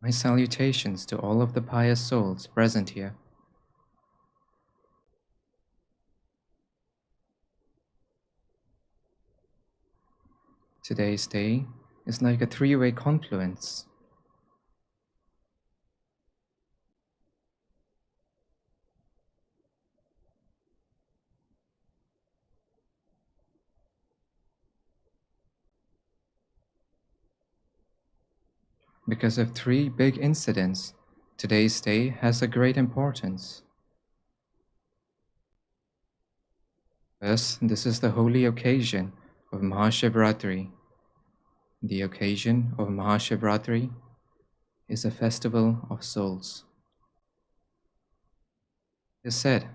My salutations to all of the pious souls present here. Today's day is like a three-way confluence. Because of three big incidents, today's day has a great importance. First, this is the holy occasion of Mahashivratri. The occasion of Mahashivratri is a festival of souls. It is said,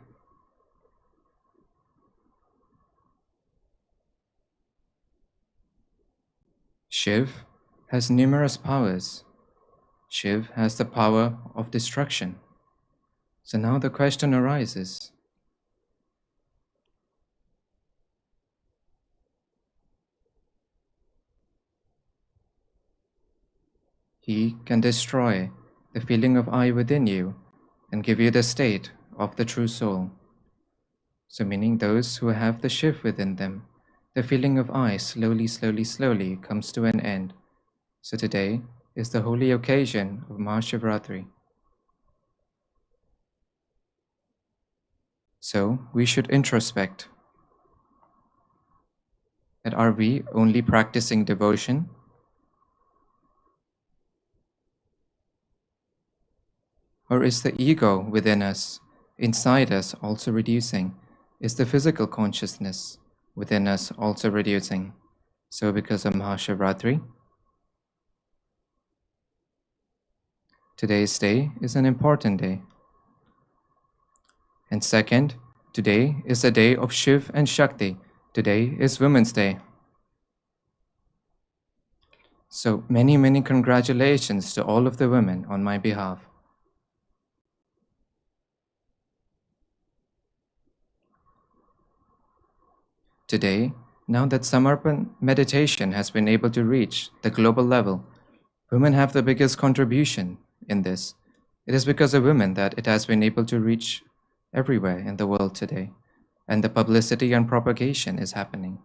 Shiv has numerous powers. Shiv has the power of destruction. So now the question arises, he can destroy the feeling of I within you and give you the state of the true soul. So meaning those who have the Shiv within them, the feeling of I slowly comes to an end. So today is the holy occasion of Mahashivratri. So we should introspect. That are we only practicing devotion? Or is the ego within us, inside us, also reducing? Is the physical consciousness within us also reducing? So because of Mahashivratri, today's day is an important day. And second, today is a day of Shiv and Shakti. Today is Women's Day. So many congratulations to all of the women on my behalf. Today, now that Samarpan meditation has been able to reach the global level, women have the biggest contribution in this. It is because of women that it has been able to reach everywhere in the world today, and the publicity and propagation is happening.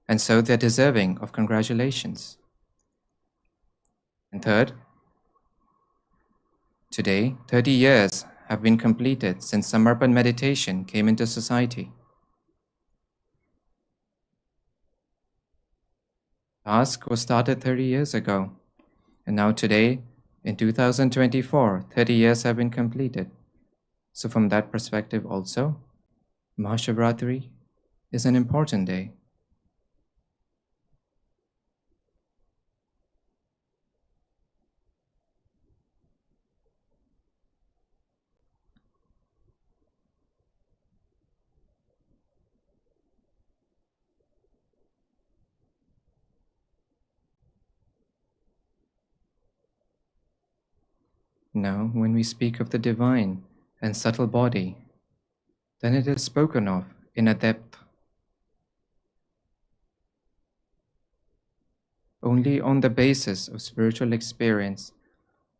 And so they're deserving of congratulations. And third, today, 30 years have been completed since Samarpan meditation came into society. Task was started 30 years ago, and now today, in 2024, 30 years have been completed. So from that perspective also, Mahashivratri is an important day. Now, when we speak of the divine and subtle body, then it is spoken of in a depth. Only on the basis of spiritual experience,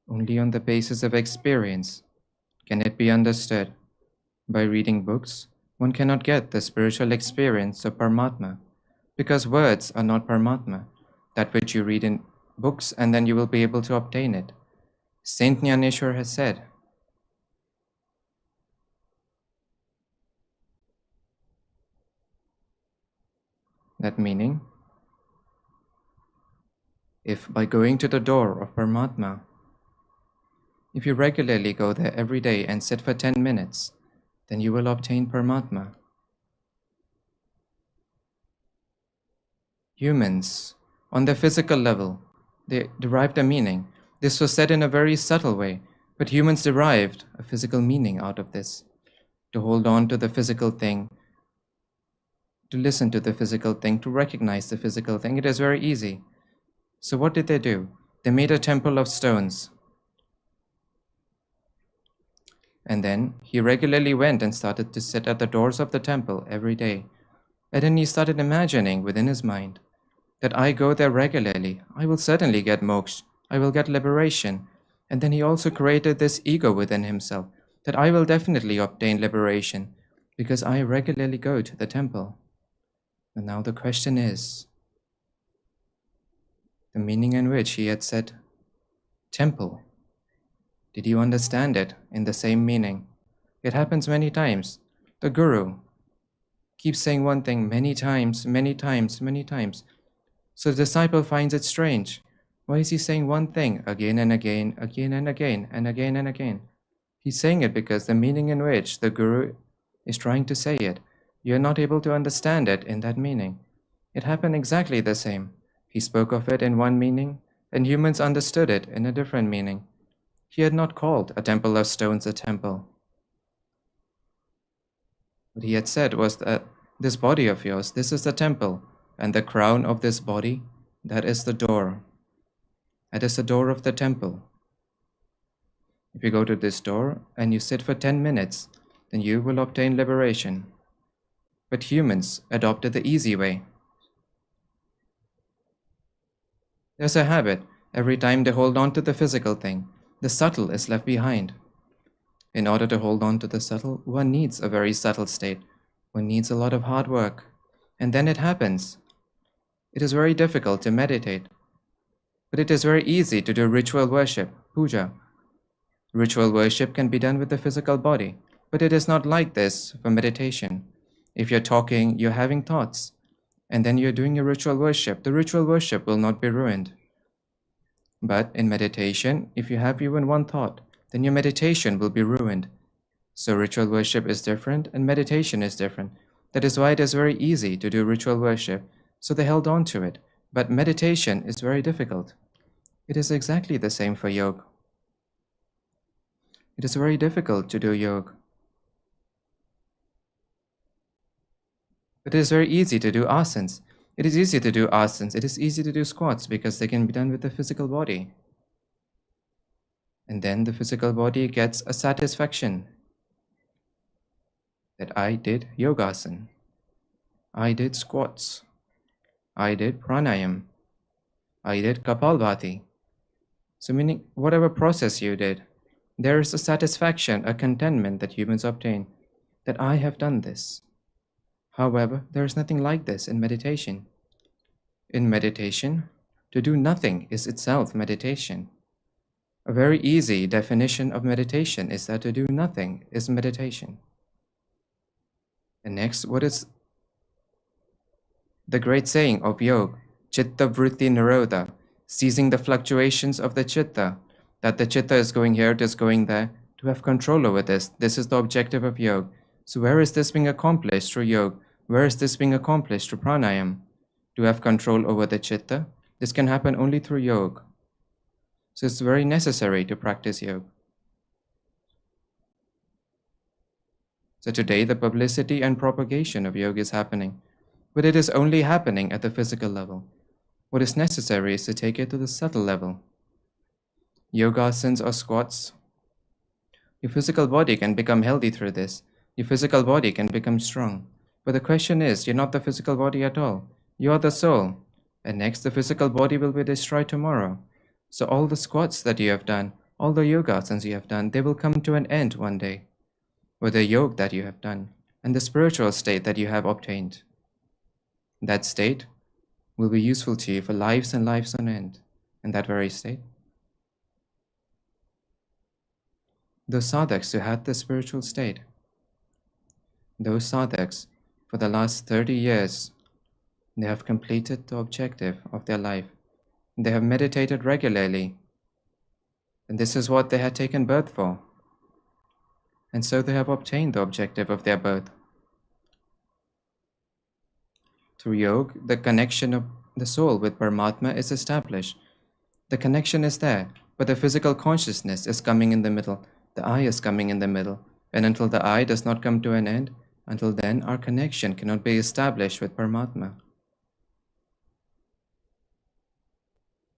only on the basis of experience can it be understood. By reading books, one cannot get the spiritual experience of Paramatma, because words are not Paramatma, that which you read in books and then you will be able to obtain it. Saint Jnaneshwar has said, that meaning, if by going to the door of Paramatma, if you regularly go there every day and sit for 10 minutes, then you will obtain Paramatma. Humans, on the physical level, they derived a meaning. This was said in a very subtle way, but humans derived a physical meaning out of this. To hold on to the physical thing, to listen to the physical thing, to recognize the physical thing, it is very easy. So what did they do? They made a temple of stones. And then he regularly went and started to sit at the doors of the temple every day. And then he started imagining within his mind that I go there regularly, I will certainly get moksha, I will get liberation. And then he also created this ego within himself that I will definitely obtain liberation because I regularly go to the temple. And now the question is, the meaning in which he had said temple, did you understand it in the same meaning? It happens many times. The Guru keeps saying one thing many times, many times, many times. So the disciple finds it strange. Why is he saying one thing again and again, again and again, and again and again? He's saying it because the meaning in which the Guru is trying to say it, you're not able to understand it in that meaning. It happened exactly the same. He spoke of it in one meaning, and humans understood it in a different meaning. He had not called a temple of stones a temple. What he had said was that this body of yours, this is the temple, and the crown of this body, that is the door. That is the door of the temple. If you go to this door and you sit for 10 minutes, then you will obtain liberation. But humans adopted the easy way. There's a habit. Every time they hold on to the physical thing, the subtle is left behind. In order to hold on to the subtle, one needs a very subtle state. One needs a lot of hard work. And then it happens. It is very difficult to meditate. But it is very easy to do ritual worship, puja. Ritual worship can be done with the physical body, but it is not like this for meditation. If you're talking, you're having thoughts, and then you're doing your ritual worship, the ritual worship will not be ruined. But in meditation, if you have even one thought, then your meditation will be ruined. So ritual worship is different and meditation is different. That is why it is very easy to do ritual worship, so they held on to it. But meditation is very difficult. It is exactly the same for yoga. It is very difficult to do yoga. But it is very easy to do asanas. It is easy to do asanas. It is easy to do squats because they can be done with the physical body. And then the physical body gets a satisfaction that I did yogasana. I did squats. I did pranayam. I did kapalbhati. So meaning whatever process you did, there is a satisfaction, a contentment that humans obtain, that I have done this. However, there is nothing like this in meditation. In meditation, to do nothing is itself meditation. A very easy definition of meditation is that to do nothing is meditation. And next, what is the great saying of yoga? Chitta vritti nirodha, ceasing the fluctuations of the chitta, that the chitta is going here, it is going there, to have control over this. This is the objective of yoga. So where is this being accomplished through yoga? Where is this being accomplished through pranayam? To have control over the chitta, this can happen only through yoga. So it's very necessary to practice yoga. So today the publicity and propagation of yoga is happening, but it is only happening at the physical level. What is necessary is to take it to the subtle level. Yogasanas or squats. Your physical body can become healthy through this. Your physical body can become strong. But the question is, you're not the physical body at all. You are the soul. And next, the physical body will be destroyed tomorrow. So all the squats that you have done, all the yogasanas you have done, they will come to an end one day. With the yoga that you have done, and the spiritual state that you have obtained. That state will be useful to you for lives and lives on end, in that very state. Those sadhaks who had the spiritual state, those sadhaks, for the last 30 years, they have completed the objective of their life. They have meditated regularly, and this is what they had taken birth for. And so they have obtained the objective of their birth. Through yoga, the connection of the soul with Paramatma is established. The connection is there, but the physical consciousness is coming in the middle. The I is coming in the middle. And until the I does not come to an end, until then our connection cannot be established with Paramatma.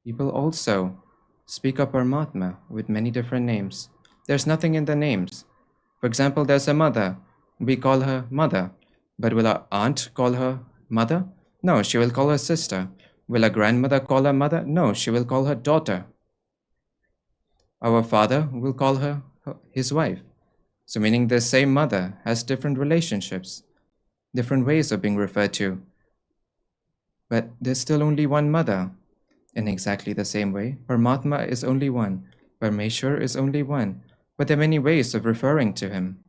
People also speak of Paramatma with many different names. There's nothing in the names. For example, there's a mother. We call her mother. But will our aunt call her mother? No, she will call her sister. Will a grandmother call her mother? No, she will call her daughter. Our father will call her his wife. So meaning the same mother has different relationships, different ways of being referred to. But there's still only one mother. In exactly the same way, Paramatma is only one, Parmeshwar is only one, but there are many ways of referring to him.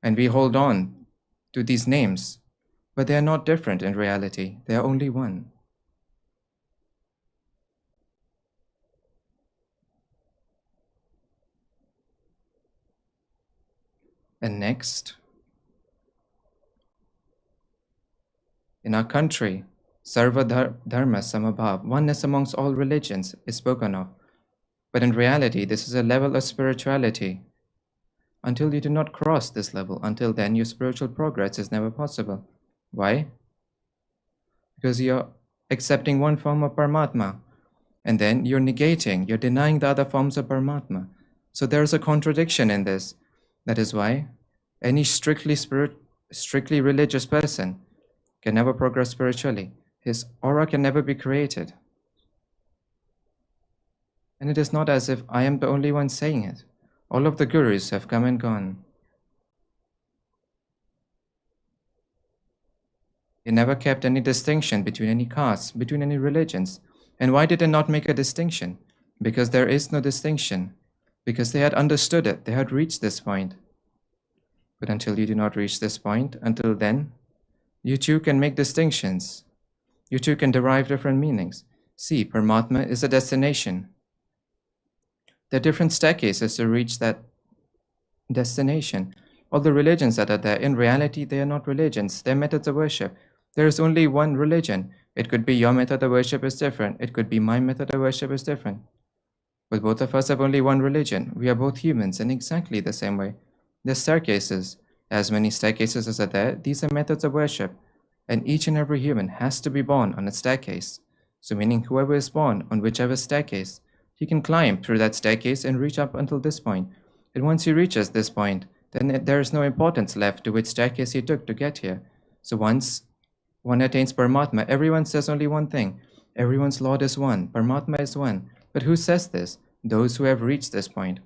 And we hold on to these names, but they are not different in reality. They are only one. And next, in our country, Sarva Dharma Samabhav, oneness amongst all religions, is spoken of. But in reality, this is a level of spirituality. Until you do not cross this level, until then, your spiritual progress is never possible. Why? Because you're accepting one form of Paramatma, and then you're negating, you're denying the other forms of Paramatma. So there's a contradiction in this. That is why any strictly religious person can never progress spiritually. His aura can never be created. And it is not as if I am the only one saying it. All of the gurus have come and gone. They never kept any distinction between any castes, between any religions. And why did they not make a distinction? Because there is no distinction. Because they had understood it, they had reached this point. But until you do not reach this point, until then, you too can make distinctions. You too can derive different meanings. See, Paramatma is a destination. There are different staircases to reach that destination. All the religions that are there, in reality, they are not religions. They are methods of worship. There is only one religion. It could be your method of worship is different. It could be my method of worship is different. But both of us have only one religion. We are both humans in exactly the same way. The staircases, as many staircases as are there, these are methods of worship. And each and every human has to be born on a staircase. So meaning whoever is born on whichever staircase, he can climb through that staircase and reach up until this point. And once he reaches this point, then there is no importance left to which staircase he took to get here. So once one attains Paramatma, everyone says only one thing. Everyone's Lord is one. Paramatma is one. But who says this? Those who have reached this point.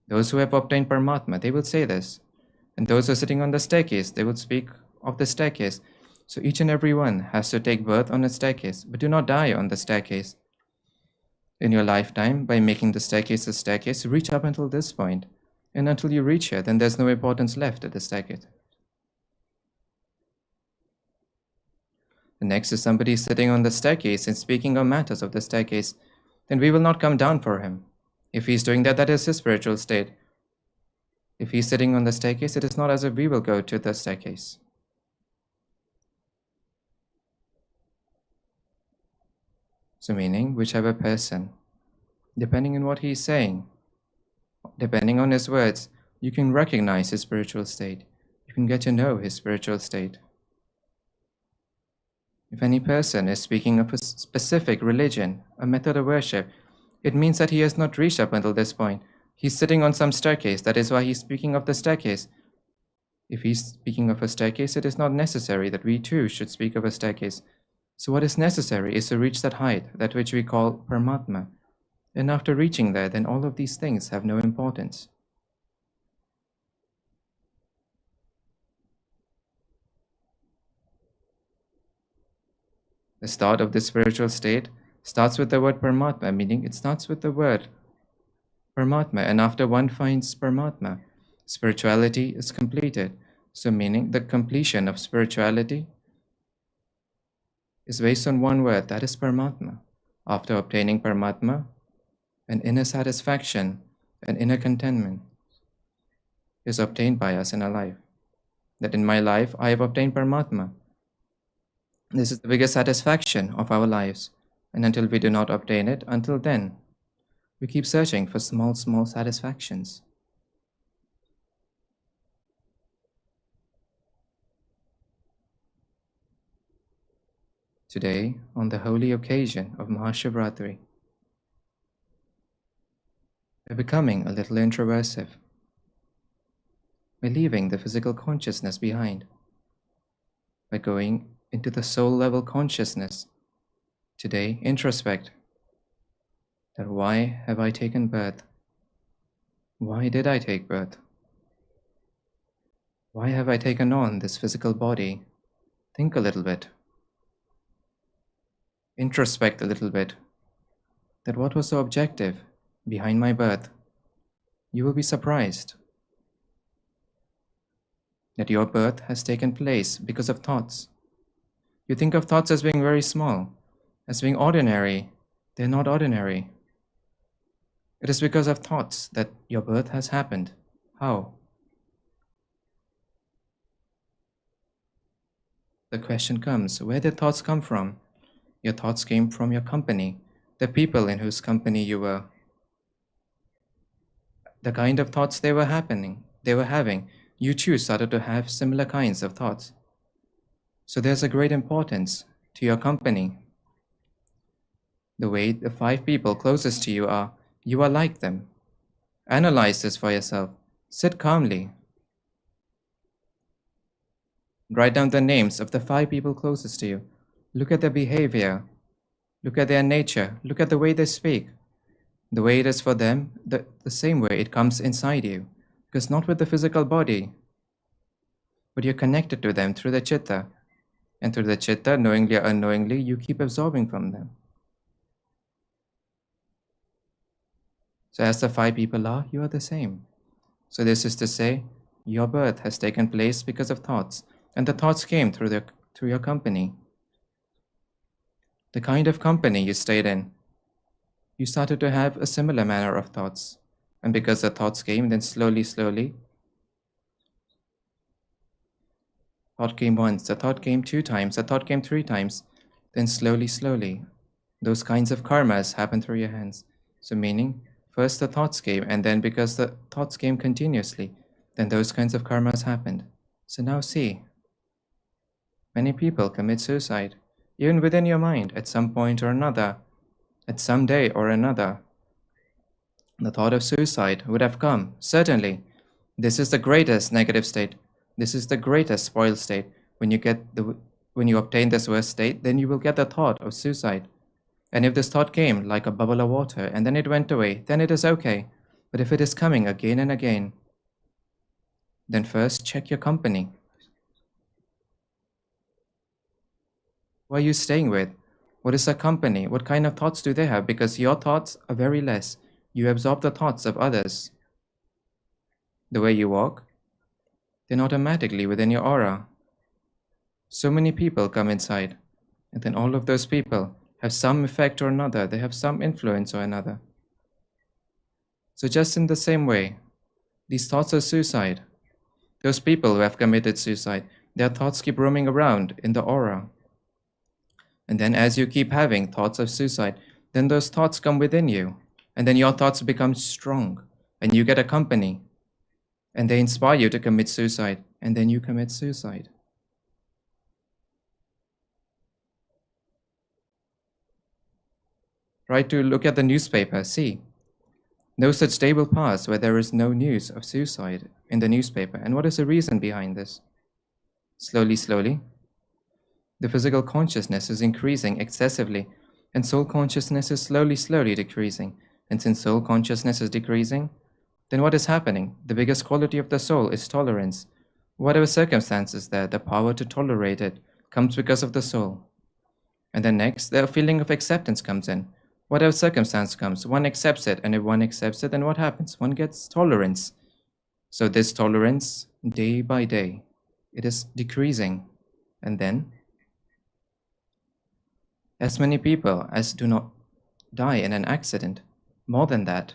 Those who have obtained Paramatma, they will say this. And those who are sitting on the staircase, they will speak of the staircase. So each and every one has to take birth on a staircase, but do not die on the staircase. In your lifetime, by making the staircase a staircase, reach up until this point. And until you reach here, then there's no importance left at the staircase. The next is somebody sitting on the staircase and speaking on matters of the staircase. Then we will not come down for him. If he's doing that, that is his spiritual state. If he's sitting on the staircase, it is not as if we will go to the staircase. So meaning, whichever person, depending on what he is saying, depending on his words, you can recognize his spiritual state. You can get to know his spiritual state. If any person is speaking of a specific religion, a method of worship, it means that he has not reached up until this point. He's sitting on some staircase. That is why he's speaking of the staircase. If he's speaking of a staircase, it is not necessary that we too should speak of a staircase. So what is necessary is to reach that height, that which we call Paramatma. And after reaching there, then all of these things have no importance. The start of this spiritual state starts with the word Paramatma, meaning it starts with the word Paramatma, and after one finds Paramatma, spirituality is completed. So meaning the completion of spirituality is based on one word, that is Paramatma. After obtaining Paramatma, an inner satisfaction, an inner contentment is obtained by us in our life. That in my life, I have obtained Paramatma. This is the biggest satisfaction of our lives. And until we do not obtain it, until then, we keep searching for small satisfactions. Today, on the holy occasion of Mahashivratri, we're becoming a little introversive. We're leaving the physical consciousness behind. By going into the soul level consciousness, today, introspect. that why have I taken birth? Why did I take birth? Why have I taken on this physical body? Think a little bit. Introspect a little bit. That what was the objective behind my birth? You will be surprised that your birth has taken place because of thoughts. You think of thoughts as being very small, as being ordinary. They're not ordinary. It is because of thoughts that your birth has happened. How? The question comes, where did thoughts come from? Your thoughts came from your company, the people in whose company you were. The kind of thoughts they were having, you too started to have similar kinds of thoughts. So there's a great importance to your company. The way the 5 people closest to you are like them. Analyze this for yourself. Sit calmly. Write down the names of the 5 people closest to you. Look at their behavior. Look at their nature. Look at the way they speak. The way it is for them, the same way it comes inside you. Because not with the physical body, but you're connected to them through the chitta. And through the chitta, knowingly or unknowingly, you keep absorbing from them. So as the 5 people are, you are the same. So this is to say, your birth has taken place because of thoughts, and the thoughts came through your company. The kind of company you stayed in, you started to have a similar manner of thoughts. And because the thoughts came, then slowly, thought came once, the thought came 2 times, the thought came 3 times, then slowly, those kinds of karmas happen through your hands. So meaning, first the thoughts came, and then because the thoughts came continuously, then those kinds of karmas happened. So now see, many people commit suicide, even within your mind, at some point or another, at some day or another. The thought of suicide would have come, certainly. This is the greatest negative state. This is the greatest spoiled state. When you obtain this worst state, then you will get the thought of suicide. And if this thought came like a bubble of water and then it went away, then it is okay. But if it is coming again and again, then first check your company. Who are you staying with? What is the company? What kind of thoughts do they have? Because your thoughts are very less. You absorb the thoughts of others. The way you walk, then automatically within your aura. So many people come inside, and then all of those people have some effect or another. They have some influence or another. So just in the same way, these thoughts of suicide, those people who have committed suicide, their thoughts keep roaming around in the aura. And then as you keep having thoughts of suicide, then those thoughts come within you. And then your thoughts become strong. And you get a company. And they inspire you to commit suicide. And then you commit suicide. Try to look at the newspaper. See, no such day will pass where there is no news of suicide in the newspaper. And what is the reason behind this? Slowly, the physical consciousness is increasing excessively, and soul consciousness is slowly decreasing. And since soul consciousness is decreasing, then what is happening? The biggest quality of the soul is tolerance. Whatever circumstances there, the power to tolerate it comes because of the soul. And then next, the feeling of acceptance comes in. Whatever circumstance comes, one accepts it, and if one accepts it, then what happens? One gets tolerance. So this tolerance, day by day, it is decreasing. And then, as many people as do not die in an accident, more than that.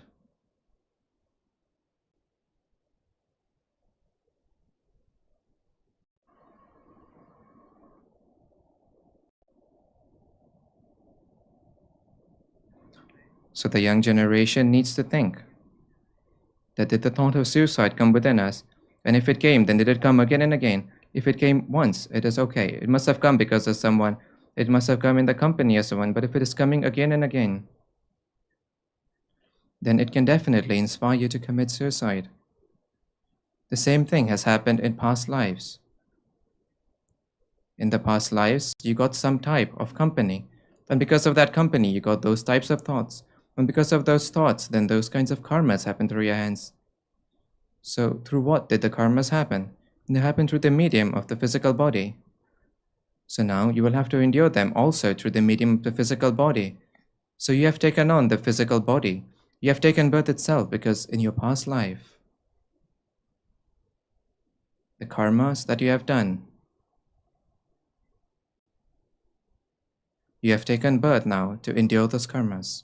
So the young generation needs to think that did the thought of suicide come within us? And if it came, then did it come again and again? If it came once, it is okay. It must have come because of someone. It must have come in the company of someone. But if it is coming again and again, then it can definitely inspire you to commit suicide. The same thing has happened in past lives. In the past lives, you got some type of company. And because of that company, you got those types of thoughts. And because of those thoughts, then those kinds of karmas happen through your hands. So through what did the karmas happen? They happen through the medium of the physical body. So now you will have to endure them also through the medium of the physical body. So you have taken on the physical body. You have taken birth itself because in your past life, the karmas that you have done, you have taken birth now to endure those karmas.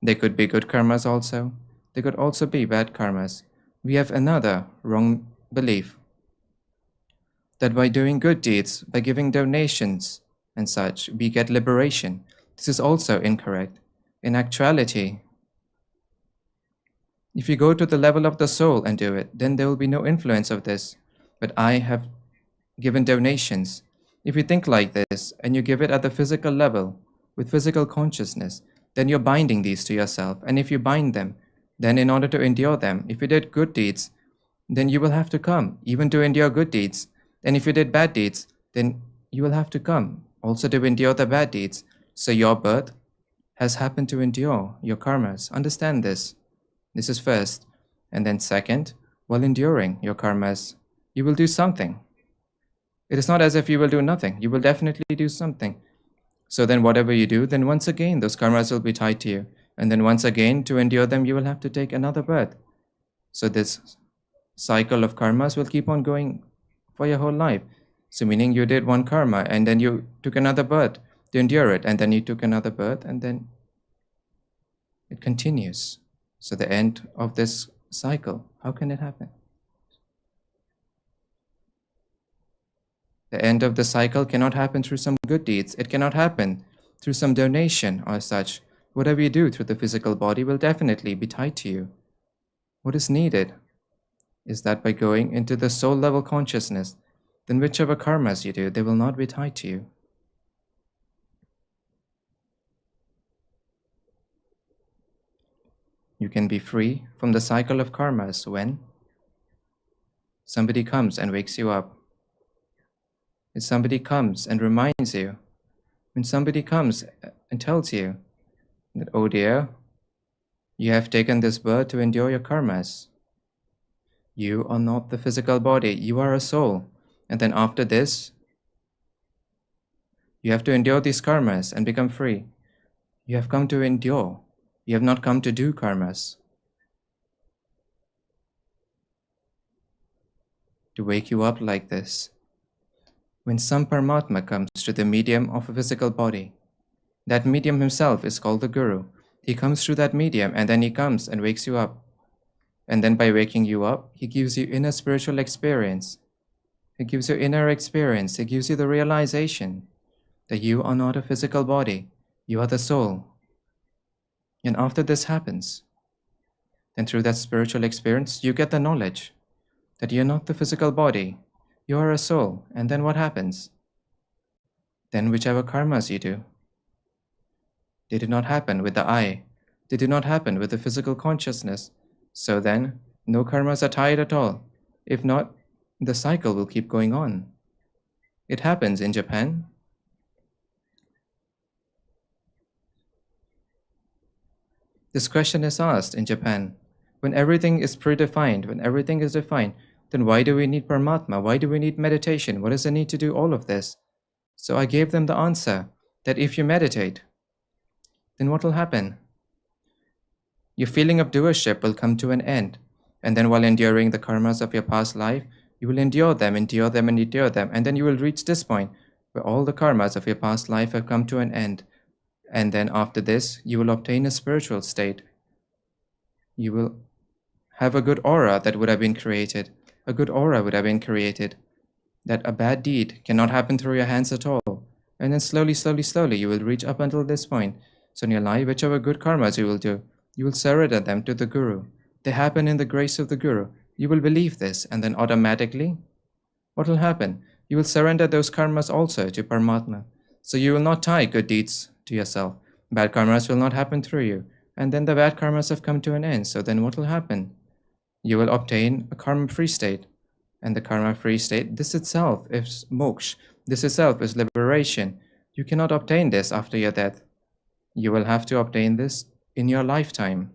They could be good karmas also. They could also be bad karmas. We have another wrong belief that by doing good deeds, by giving donations and such, we get liberation. This is also incorrect. In actuality, if you go to the level of the soul and do it, then there will be no influence of this. But I have given donations. If you think like this and you give it at the physical level with physical consciousness, then you're binding these to yourself. And if you bind them, then in order to endure them, if you did good deeds, then you will have to come, even to endure good deeds. And if you did bad deeds, then you will have to come, also to endure the bad deeds. So your birth has happened to endure your karmas. Understand this. This is first. And then second, while enduring your karmas, you will do something. It is not as if you will do nothing. You will definitely do something. So then whatever you do, then once again, those karmas will be tied to you. And then once again, to endure them, you will have to take another birth. So this cycle of karmas will keep on going for your whole life. So meaning you did one karma and then you took another birth to endure it, and then you took another birth, and then it continues. So the end of this cycle, how can it happen? The end of the cycle cannot happen through some good deeds. It cannot happen through some donation or such. Whatever you do through the physical body will definitely be tied to you. What is needed is that by going into the soul level consciousness, then whichever karmas you do, they will not be tied to you. You can be free from the cycle of karmas when somebody comes and wakes you up. If somebody comes and reminds you, when somebody comes and tells you that, oh dear, you have taken this birth to endure your karmas. You are not the physical body, you are a soul. And then after this, you have to endure these karmas and become free. You have come to endure. You have not come to do karmas. To wake you up like this. When some Paramatma comes to the medium of a physical body, that medium himself is called the Guru. He comes through that medium and then he comes and wakes you up. And then by waking you up, he gives you inner spiritual experience. He gives you inner experience. He gives you the realization that you are not a physical body. You are the soul. And after this happens, then through that spiritual experience, you get the knowledge that you're not the physical body. You are a soul. And then what happens? Then whichever karmas you do, they did not happen with the I. They did not happen with the physical consciousness. So then, no karmas are tied at all. If not, the cycle will keep going on. It happens in Japan. This question is asked in Japan. When everything is predefined, when everything is defined, then why do we need Paramatma? Why do we need meditation? What is the need to do all of this? So I gave them the answer that if you meditate, then what will happen? Your feeling of doership will come to an end. And then while enduring the karmas of your past life, you will endure them, endure them, and endure them. And then you will reach this point where all the karmas of your past life have come to an end. And then after this, you will obtain a spiritual state. You will have a good aura that would have been created. A good aura would have been created. That a bad deed cannot happen through your hands at all. And then slowly, you will reach up until this point. So in your life, whichever good karmas you will do, you will surrender them to the Guru. They happen in the grace of the Guru. You will believe this, and then automatically, what will happen? You will surrender those karmas also to Paramatma. So you will not tie good deeds to yourself. Bad karmas will not happen through you. And then the bad karmas have come to an end. So then what will happen? You will obtain a karma-free state. And the karma-free state, this itself is moksha. This itself is liberation. You cannot obtain this after your death. You will have to obtain this in your lifetime.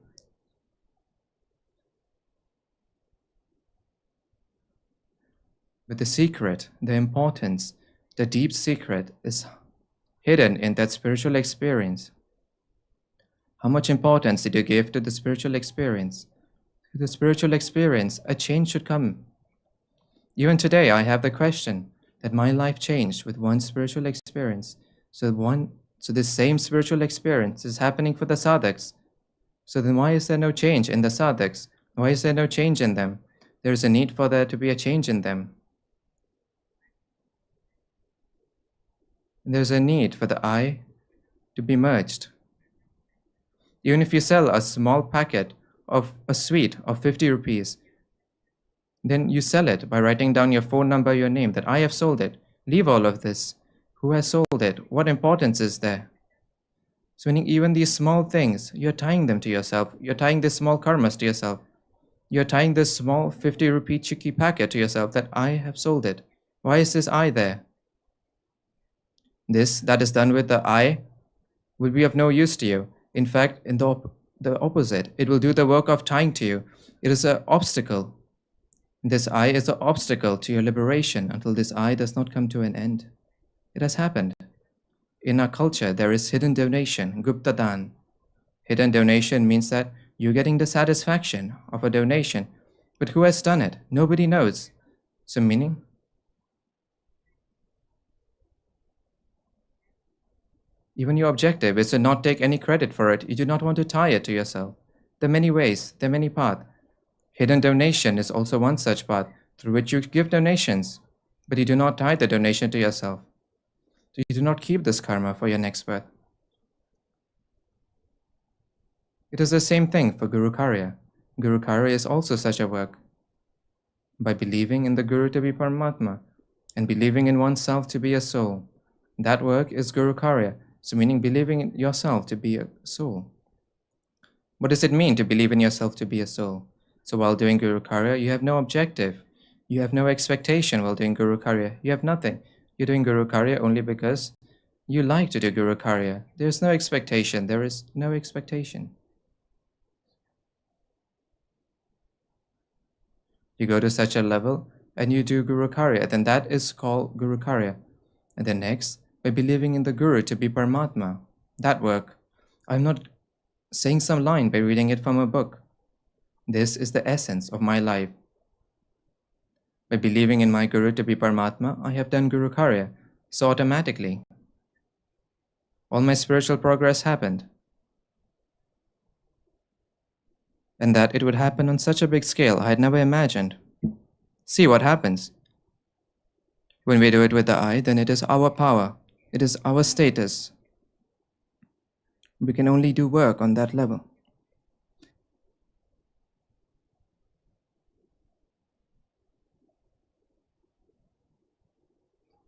But the secret, the importance, the deep secret is hidden in that spiritual experience. How much importance did you give to the spiritual experience? To the spiritual experience, a change should come. Even today, I have the question that my life changed with one spiritual experience. So this same spiritual experience is happening for the sadhaks. So then why is there no change in the sadhaks? Why is there no change in them? There is a need for there to be a change in them. There's a need for the I to be merged. Even if you sell a small packet of a sweet of 50 rupees, then you sell it by writing down your phone number, your name, that I have sold it. Leave all of this. Who has sold it? What importance is there? So meaning even these small things, you're tying them to yourself. You're tying this small karmas to yourself. You're tying this small 50 rupee chicky packet to yourself that I have sold it. Why is this I there? This that is done with the I will be of no use to you. In fact, in the opposite, it will do the work of tying to you. It is an obstacle. This I is an obstacle to your liberation until this I does not come to an end. It has happened. In our culture, there is hidden donation, Gupta Dan. Hidden donation means that you're getting the satisfaction of a donation. But who has done it? Nobody knows. So meaning, even your objective is to not take any credit for it. You do not want to tie it to yourself. There are many ways, there are many paths. Hidden donation is also one such path through which you give donations, but you do not tie the donation to yourself. So you do not keep this karma for your next birth. It is the same thing for Guru Karya. Guru Karya is also such a work. By believing in the Guru to be Paramatma and believing in oneself to be a soul, that work is Guru Karya. So meaning believing in yourself to be a soul. What does it mean to believe in yourself to be a soul? So while doing Guru Karya, you have no objective. You have no expectation while doing Guru Karya. You have nothing. You're doing Guru Karya only because you like to do Guru Karya. There's no expectation. There is no expectation. You go to such a level and you do Guru Karya, then that is called Guru Karya. And then next, by believing in the Guru to be Paramatma, that work. I'm not saying some line by reading it from a book. This is the essence of my life. By believing in my Guru to be Paramatma, I have done Guru Karya. So automatically, all my spiritual progress happened. And that it would happen on such a big scale, I had never imagined. See what happens. When we do it with the I, then it is our power. It is our status. We can only do work on that level.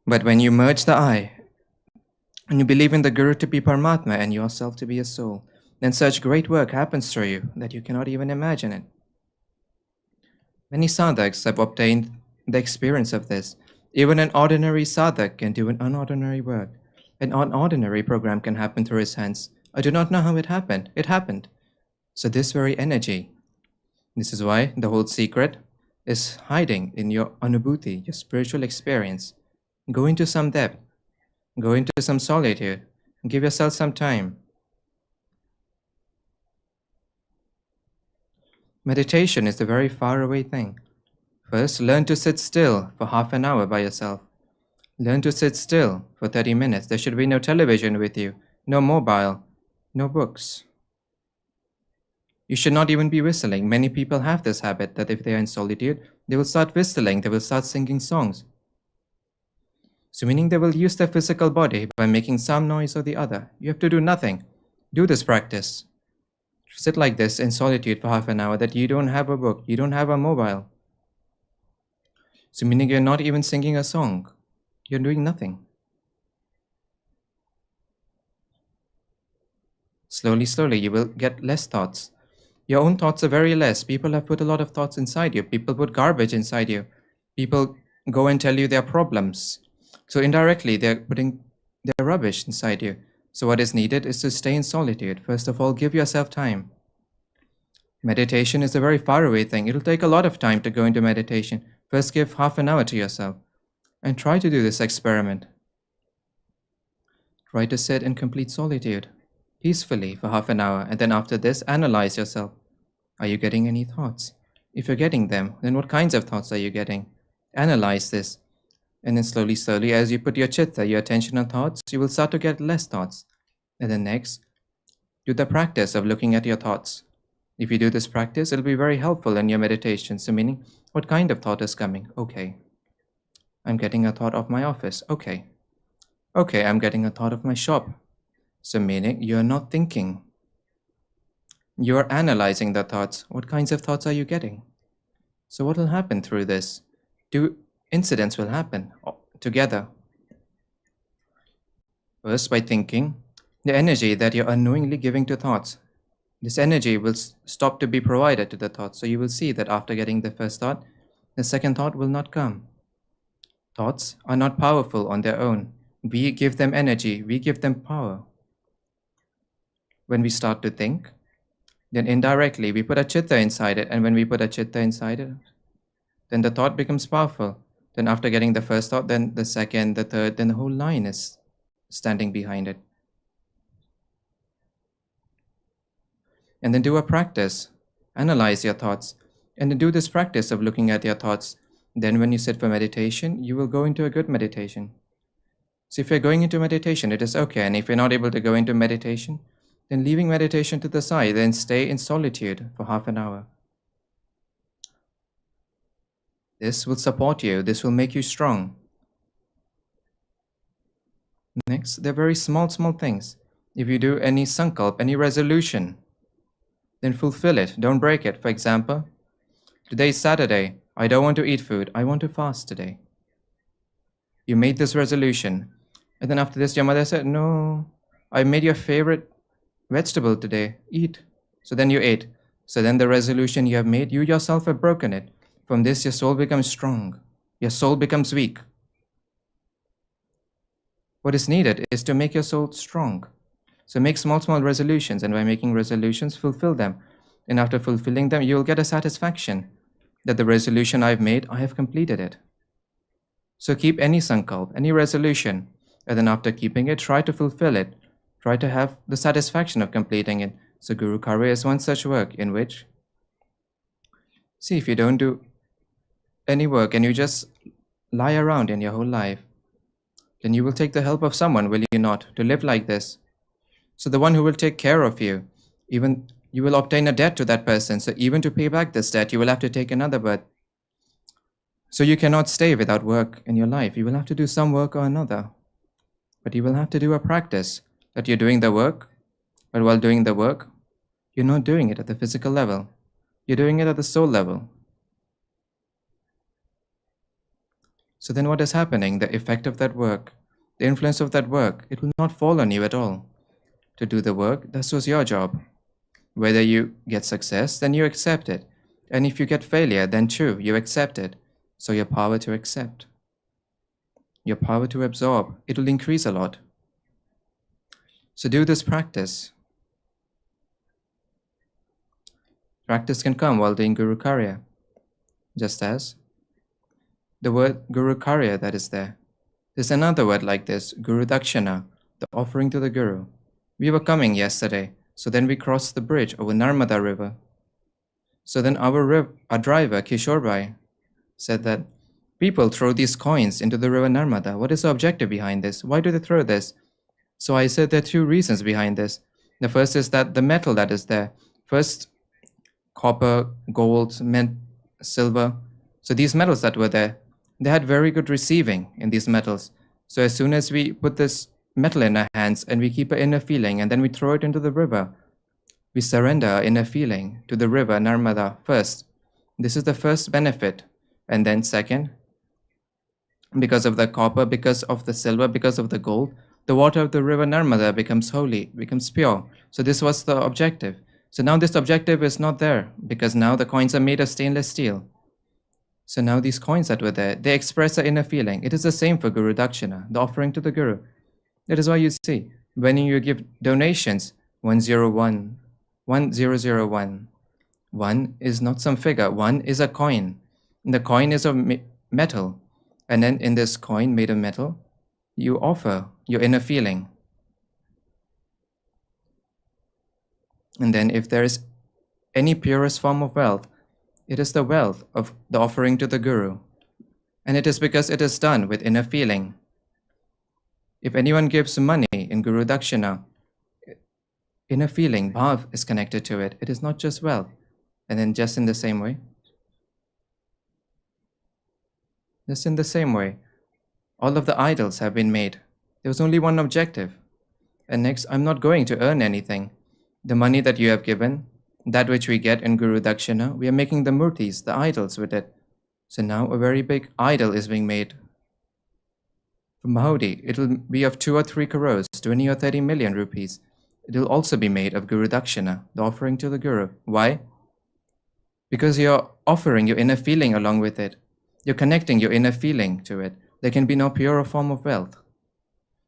But when you merge the I, and you believe in the Guru to be Paramatma and yourself to be a soul, then such great work happens through you that you cannot even imagine it. Many sadhaks have obtained the experience of this. Even an ordinary sadhak can do an unordinary work. An unordinary program can happen through his hands. I do not know how it happened. It happened. So this very energy, this is why the whole secret is hiding in your anubhuti, your spiritual experience. Go into some depth. Go into some solitude. Give yourself some time. Meditation is the very far away thing. First, learn to sit still for half an hour by yourself. Learn to sit still for 30 minutes. There should be no television with you, no mobile, no books. You should not even be whistling. Many people have this habit that if they are in solitude, they will start whistling, they will start singing songs. So meaning they will use their physical body by making some noise or the other. You have to do nothing. Do this practice. Sit like this in solitude for half an hour that you don't have a book, you don't have a mobile. So meaning you're not even singing a song. You're doing nothing. Slowly, slowly, you will get less thoughts. Your own thoughts are very less. People have put a lot of thoughts inside you. People put garbage inside you. People go and tell you their problems. So indirectly, they're putting their rubbish inside you. So what is needed is to stay in solitude. First of all, give yourself time. Meditation is a very faraway thing. It'll take a lot of time to go into meditation. First, give half an hour to yourself and try to do this experiment. Try to sit in complete solitude, peacefully for half an hour, and then after this, analyze yourself. Are you getting any thoughts? If you're getting them, then what kinds of thoughts are you getting? Analyze this. And then slowly, as you put your chitta, your attention on thoughts, you will start to get less thoughts. And then next, do the practice of looking at your thoughts. If you do this practice, it'll be very helpful in your meditation. So meaning, what kind of thought is coming? Okay. I'm getting a thought of my office. Okay. Okay, I'm getting a thought of my shop. So meaning, you're not thinking. You're analyzing the thoughts. What kinds of thoughts are you getting? So what will happen through this? Two incidents will happen together. First, by thinking, the energy that you're unknowingly giving to thoughts, this energy will stop to be provided to the thoughts. So you will see that after getting the first thought, the second thought will not come. Thoughts are not powerful on their own. We give them energy, we give them power. When we start to think, then indirectly we put a chitta inside it, and when we put a chitta inside it, then the thought becomes powerful. Then after getting the first thought, then the second, the third, then the whole line is standing behind it. And then do a practice, analyze your thoughts, and then do this practice of looking at your thoughts. Then when you sit for meditation, you will go into a good meditation. So if you're going into meditation, it is okay. And if you're not able to go into meditation, then leaving meditation to the side, then stay in solitude for half an hour. This will support you. This will make you strong. Next, they're very small things. If you do any sankalp, any resolution, then fulfill it. Don't break it. For example, today is Saturday. I don't want to eat food. I want to fast today. You made this resolution. And then after this, your mother said, no, I made your favorite vegetable today. Eat. So then you ate. So then the resolution you have made, you yourself have broken it. From this, your soul becomes strong. Your soul becomes weak. What is needed is to make your soul strong. So make small resolutions, and by making resolutions, fulfill them. And after fulfilling them, you will get a satisfaction that the resolution I've made, I have completed it. So keep any sankalp, any resolution, and then after keeping it, try to fulfill it. Try to have the satisfaction of completing it. So Guru Karya is one such work in which, see, if you don't do any work and you just lie around in your whole life, then you will take the help of someone, will you not, to live like this? So the one who will take care of you, even you will obtain a debt to that person. So even to pay back this debt, you will have to take another birth. So you cannot stay without work in your life. You will have to do some work or another. But you will have to do a practice that you're doing the work, but while doing the work, you're not doing it at the physical level. You're doing it at the soul level. So then what is happening? The effect of that work, the influence of that work, it will not fall on you at all. To do the work, this was your job. Whether you get success, then you accept it. And if you get failure, then true, you accept it. So your power to accept, your power to absorb, it will increase a lot. So do this practice. Practice can come while doing Guru Karya. Just as the word Guru Karya that is there. There's another word like this, Guru Dakshina, the offering to the Guru. We were coming yesterday, so then we crossed the bridge over Narmada River. So then our driver, Kishore Bhai, said that people throw these coins into the river Narmada. What is the objective behind this? Why do they throw this? So I said there are two reasons behind this. The first is that the metal that is there, first copper, gold, silver. So these metals that were there, they had very good receiving in these metals. So as soon as we put this metal in our hands and we keep an inner feeling and then we throw it into the river, we surrender our inner feeling to the river Narmada first. This is the first benefit. And then second, because of the copper, because of the silver, because of the gold, the water of the river Narmada becomes holy, becomes pure. So this was the objective. So now this objective is not there because now the coins are made of stainless steel. So now these coins that were there, they express an inner feeling. It is the same for Guru Dakshina, the offering to the Guru. That is why you see, When you give donations, 101, 1001, 1 is not some figure, 1 is a coin. And the coin is of metal. And then in this coin made of metal, you offer your inner feeling. And then if there is any purest form of wealth, it is the wealth of the offering to the Guru. And it is because it is done with inner feeling. If anyone gives money in Guru Dakshina, inner feeling, bhav, is connected to it. It is not just wealth. And then just in the same way, all of the idols have been made. There was only one objective. And next, I'm not going to earn anything. The money that you have given, that which we get in Guru Dakshina, we are making the murtis, the idols with it. So now a very big idol is being made. For Mahodi, it will be of 2 or 3 crores, 20 or 30 million rupees. It will also be made of Guru Dakshina, the offering to the Guru. Why? Because you're offering your inner feeling along with it. You're connecting your inner feeling to it. There can be no purer form of wealth.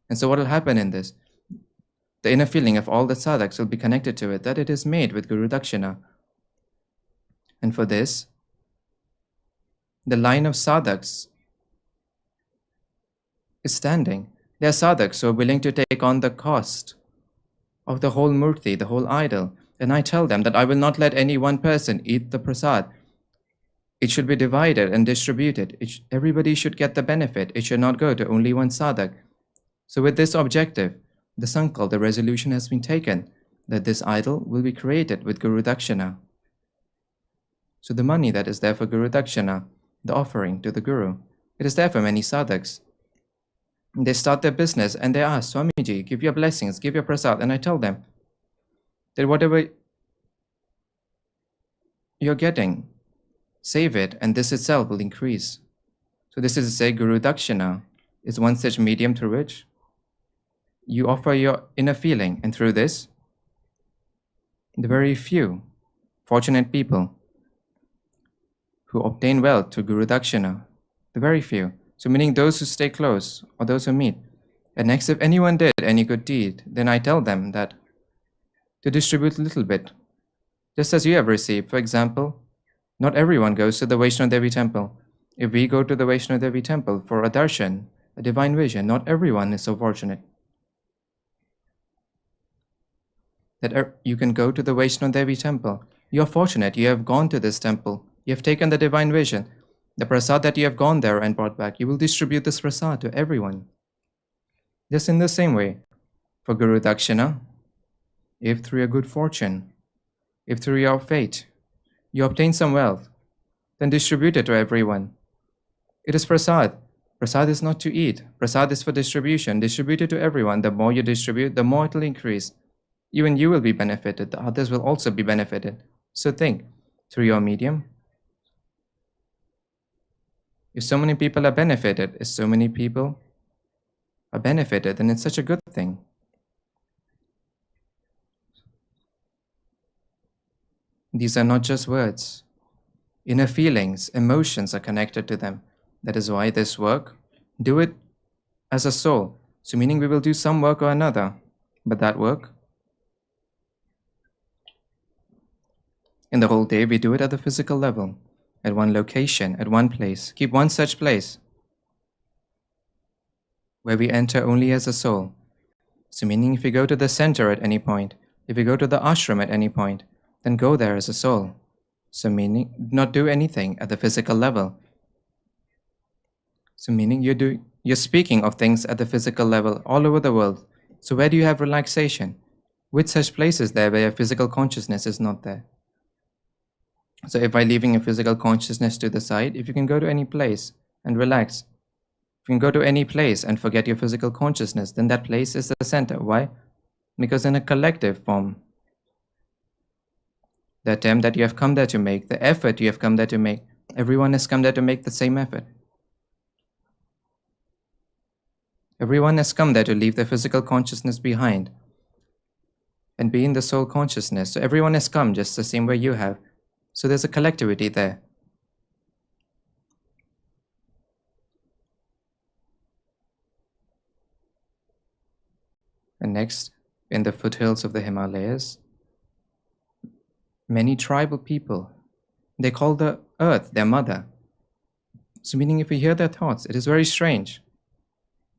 And so what will happen in this? The inner feeling of all the sadhaks will be connected to it, that it is made with Guru Dakshina. And for this, the line of sadhaks is standing. There are sadhaks who are willing to take on the cost of the whole murti, the whole idol. And I tell them that I will not let any one person eat the prasad. It should be divided and distributed. Everybody should get the benefit. It should not go to only one sadhak. So with this objective, the sankalp, the resolution has been taken that this idol will be created with Guru Dakshina. So the money that is there for Guru Dakshina, the offering to the Guru, it is there for many sadhaks. They start their business and they ask, Swamiji, give your blessings, give your prasad. And I tell them that whatever you're getting, save it, and this itself will increase. So this is to say, Guru Dakshina is one such medium through which you offer your inner feeling, and through this, the very few fortunate people who obtain wealth through Guru Dakshina, the very few, so meaning those who stay close or those who meet. And next, if anyone did any good deed, then I tell them that to distribute a little bit, just as you have received. For example, not everyone goes to the Vaishno Devi temple. If we go to the Vaishno Devi temple for a darshan, a divine vision, not everyone is so fortunate that you can go to the Vaishno Devi temple. You are fortunate, you have gone to this temple, you have taken the divine vision. The prasad that you have gone there and brought back, you will distribute this prasad to everyone. Just in the same way, for Guru Dakshina, if through your good fortune, if through your fate, you obtain some wealth, then distribute it to everyone. It is prasad. Prasad is not to eat. Prasad is for distribution. Distribute it to everyone. The more you distribute, the more it will increase. Even you will be benefited. The others will also be benefited. So think, through your medium, if so many people are benefited, then it's such a good thing. These are not just words. Inner feelings, emotions are connected to them. That is why this work, do it as a soul. So meaning we will do some work or another, but that work, in the whole day, we do it at the physical level, at one location, at one place. Keep one such place where we enter only as a soul. So meaning if you go to the center at any point, if you go to the ashram at any point, then go there as a soul. So meaning not do anything at the physical level. So meaning you're speaking of things at the physical level all over the world. So where do you have relaxation? Which such places there where your physical consciousness is not there? So if by leaving your physical consciousness to the side, if you can go to any place and relax, if you can go to any place and forget your physical consciousness, then that place is the center. Why? Because in a collective form, the attempt that you have come there to make, the effort you have come there to make, everyone has come there to make the same effort. Everyone has come there to leave their physical consciousness behind and be in the soul consciousness. So everyone has come just the same way you have. So there's a collectivity there. And next, in the foothills of the Himalayas, many tribal people, they call the earth their mother. So meaning if we hear their thoughts, it is very strange.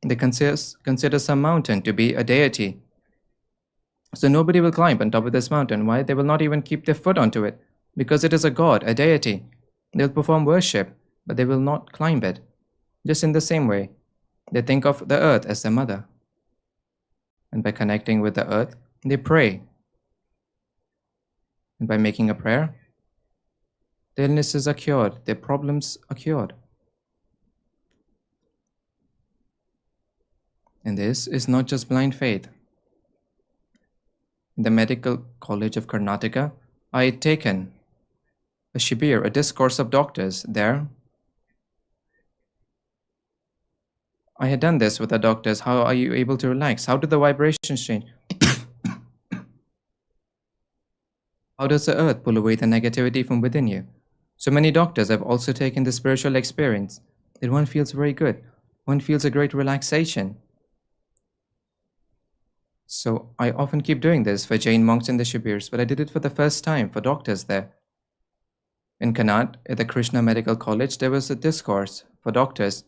They consider some mountain to be a deity. So nobody will climb on top of this mountain. Why? They will not even keep their foot onto it, because it is a god, a deity. They'll perform worship, but they will not climb it. Just in the same way, they think of the earth as their mother. And by connecting with the earth, they pray. And by making a prayer, their illnesses are cured, their problems are cured. And this is not just blind faith. In the Medical College of Karnataka, I had taken a shibir, a discourse of doctors there. I had done this with the doctors. How are you able to relax? How do the vibrations change? How does the earth pull away the negativity from within you? So many doctors have also taken the spiritual experience that one feels very good. One feels a great relaxation. So I often keep doing this for Jain monks in the shibirs, but I did it for the first time for doctors there. In Kannad, at the Krishna Medical College, there was a discourse for doctors,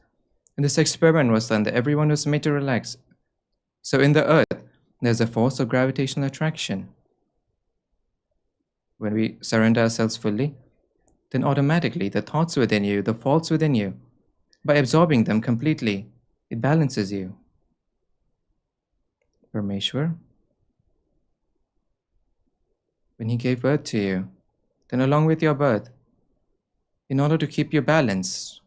and this experiment was done that everyone was made to relax. So in the earth, there's a force of gravitational attraction. When we surrender ourselves fully, then automatically the thoughts within you, the faults within you, by absorbing them completely, it balances you. Parmeshwar, when he gave birth to you, then along with your birth, in order to keep you balanced,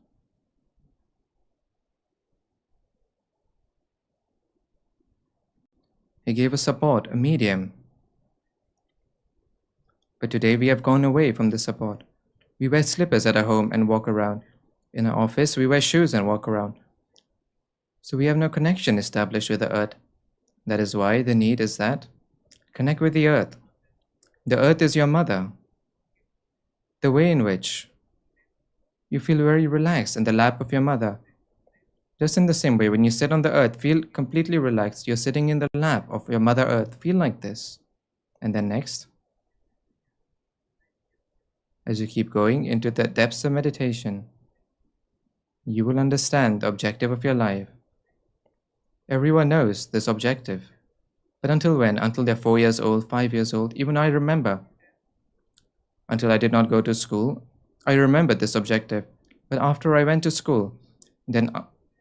he gave a support, a medium. But today we have gone away from the support. We wear slippers at our home and walk around. In our office, we wear shoes and walk around. So we have no connection established with the earth. That is why the need is that connect with the earth. The earth is your mother. The way in which you feel very relaxed in the lap of your mother. Just in the same way, when you sit on the earth, feel completely relaxed. You're sitting in the lap of your mother earth. Feel like this. And then next, as you keep going into the depths of meditation, you will understand the objective of your life. Everyone knows this objective. But until when? Until they're 4 years old, 5 years old. Even I remember. Until I did not go to school, I remembered this objective. But after I went to school, then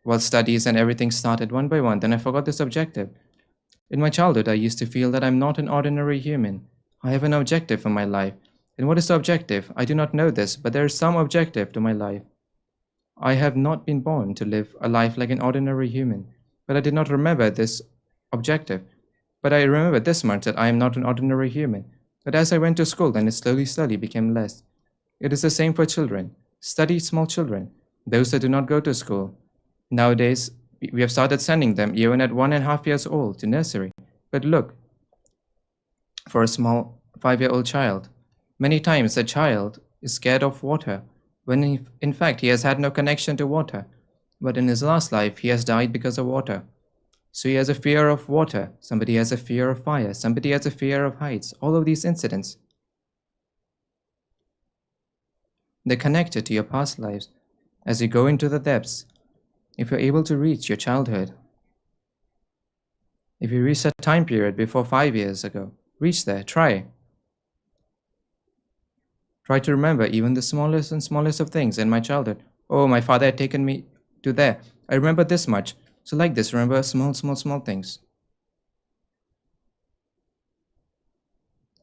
while studies and everything started one by one, then I forgot this objective. In my childhood, I used to feel that I'm not an ordinary human. I have an objective in my life. And what is the objective? I do not know this, but there is some objective to my life. I have not been born to live a life like an ordinary human, but I did not remember this objective. But I remember this much, that I am not an ordinary human. But as I went to school, then it slowly became less. It is the same for children. Study small children, those that do not go to school. Nowadays, we have started sending them even at 1.5 years old to nursery. But look, for a small 5-year-old child, many times a child is scared of water, when in fact he has had no connection to water. But in his last life, he has died because of water. So he has a fear of water, somebody has a fear of fire, somebody has a fear of heights, all of these incidents. They're connected to your past lives. As you go into the depths, if you're able to reach your childhood, if you reach that time period before 5 years ago, reach there, try. Try to remember even the smallest and smallest of things in my childhood. Oh, my father had taken me to there. I remember this much. So like this, remember small things.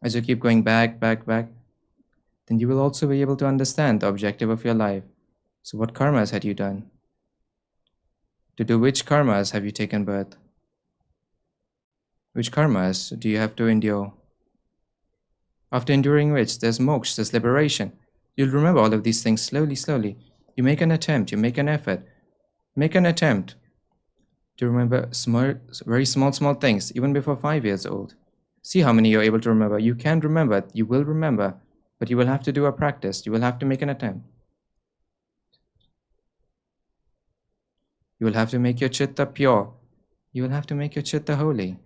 As you keep going back, then you will also be able to understand the objective of your life. So what karmas had you done? To do which karmas have you taken birth? Which karmas do you have to endure? After enduring which, there's moksha, there's liberation. You'll remember all of these things slowly. You make an attempt, you make an effort. Make an attempt to remember very small things, even before 5 years old. See how many you're able to remember. You can remember, you will remember, but you will have to do a practice. You will have to make an attempt. You will have to make your chitta pure. You will have to make your chitta holy.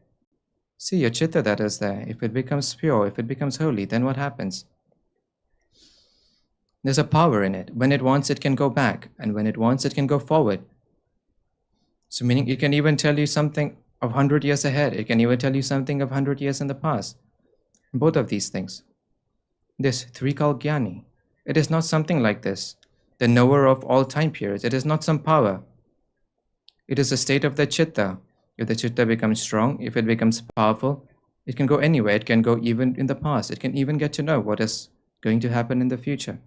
See your chitta that is there. If it becomes pure, if it becomes holy, then what happens? There's a power in it. When it wants, it can go back, and when it wants, it can go forward. So meaning it can even tell you something of 100 years ahead. It can even tell you something of 100 years in the past. Both of these things. This Trikal Gyani, it is not something like this, the knower of all time periods. It is not some power. It is a state of the chitta. If the chitta becomes strong, if it becomes powerful, it can go anywhere. It can go even in the past. It can even get to know what is going to happen in the future.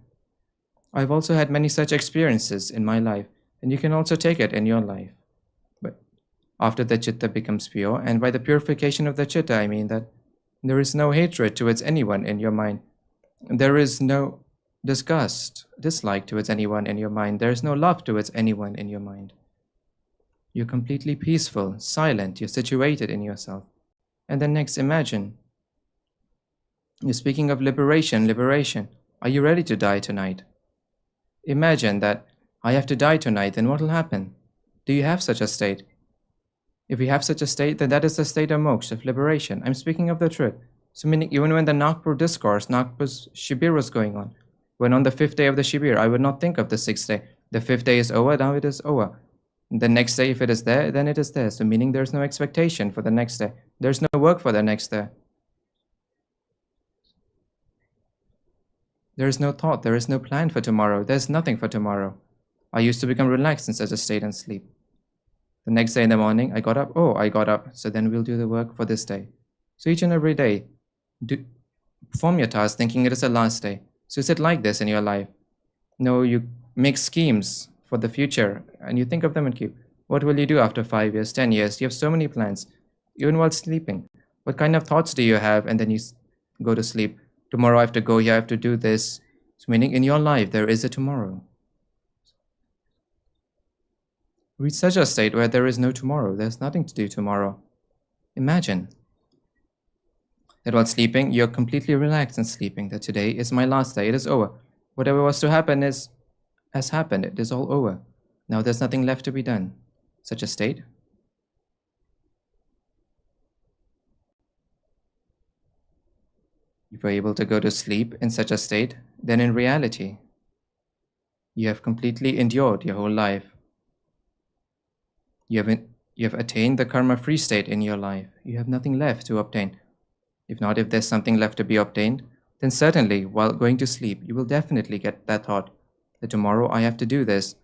I've also had many such experiences in my life, and you can also take it in your life. But after the chitta becomes pure, and by the purification of the chitta, I mean that there is no hatred towards anyone in your mind. There is no disgust, dislike towards anyone in your mind. There is no love towards anyone in your mind. You're completely peaceful, silent, you're situated in yourself. And then next, imagine. You're speaking of liberation. Are you ready to die tonight? Imagine that I have to die tonight, then what will happen? Do you have such a state? If you have such a state, then that is the state of moksha, of liberation. I'm speaking of the truth. So meaning even when the Nagpur discourse, Nagpur's Shibir was going on, when on the 5th day of the Shibir, I would not think of the 6th day. The 5th day is over, now it is over. The next day, if it is there, then it is there. So meaning there's no expectation for the next day. There's no work for the next day. There is no thought, there is no plan for tomorrow. There's nothing for tomorrow. I used to become relaxed in such a state and sleep. The next day in the morning, I got up. I got up. So then we'll do the work for this day. So each and every day, perform your task thinking it is the last day. So is it like this in your life? No, you make schemes for the future and you think of them and keep. What will you do after 5 years, 10 years? You have so many plans, even while sleeping. What kind of thoughts do you have? And then you go to sleep. Tomorrow I have to go here, I have to do this. So meaning in your life, there is a tomorrow. Reach such a state where there is no tomorrow. There's nothing to do tomorrow. Imagine that while sleeping, you're completely relaxed and sleeping, that today is my last day, it is over. Whatever was to happen has happened, it is all over. Now there's nothing left to be done. Such a state. If you're able to go to sleep in such a state, then in reality, you have completely endured your whole life. You have attained the karma-free state in your life. You have nothing left to obtain. If not, if there's something left to be obtained, then certainly while going to sleep, you will definitely get that thought that tomorrow I have to do this.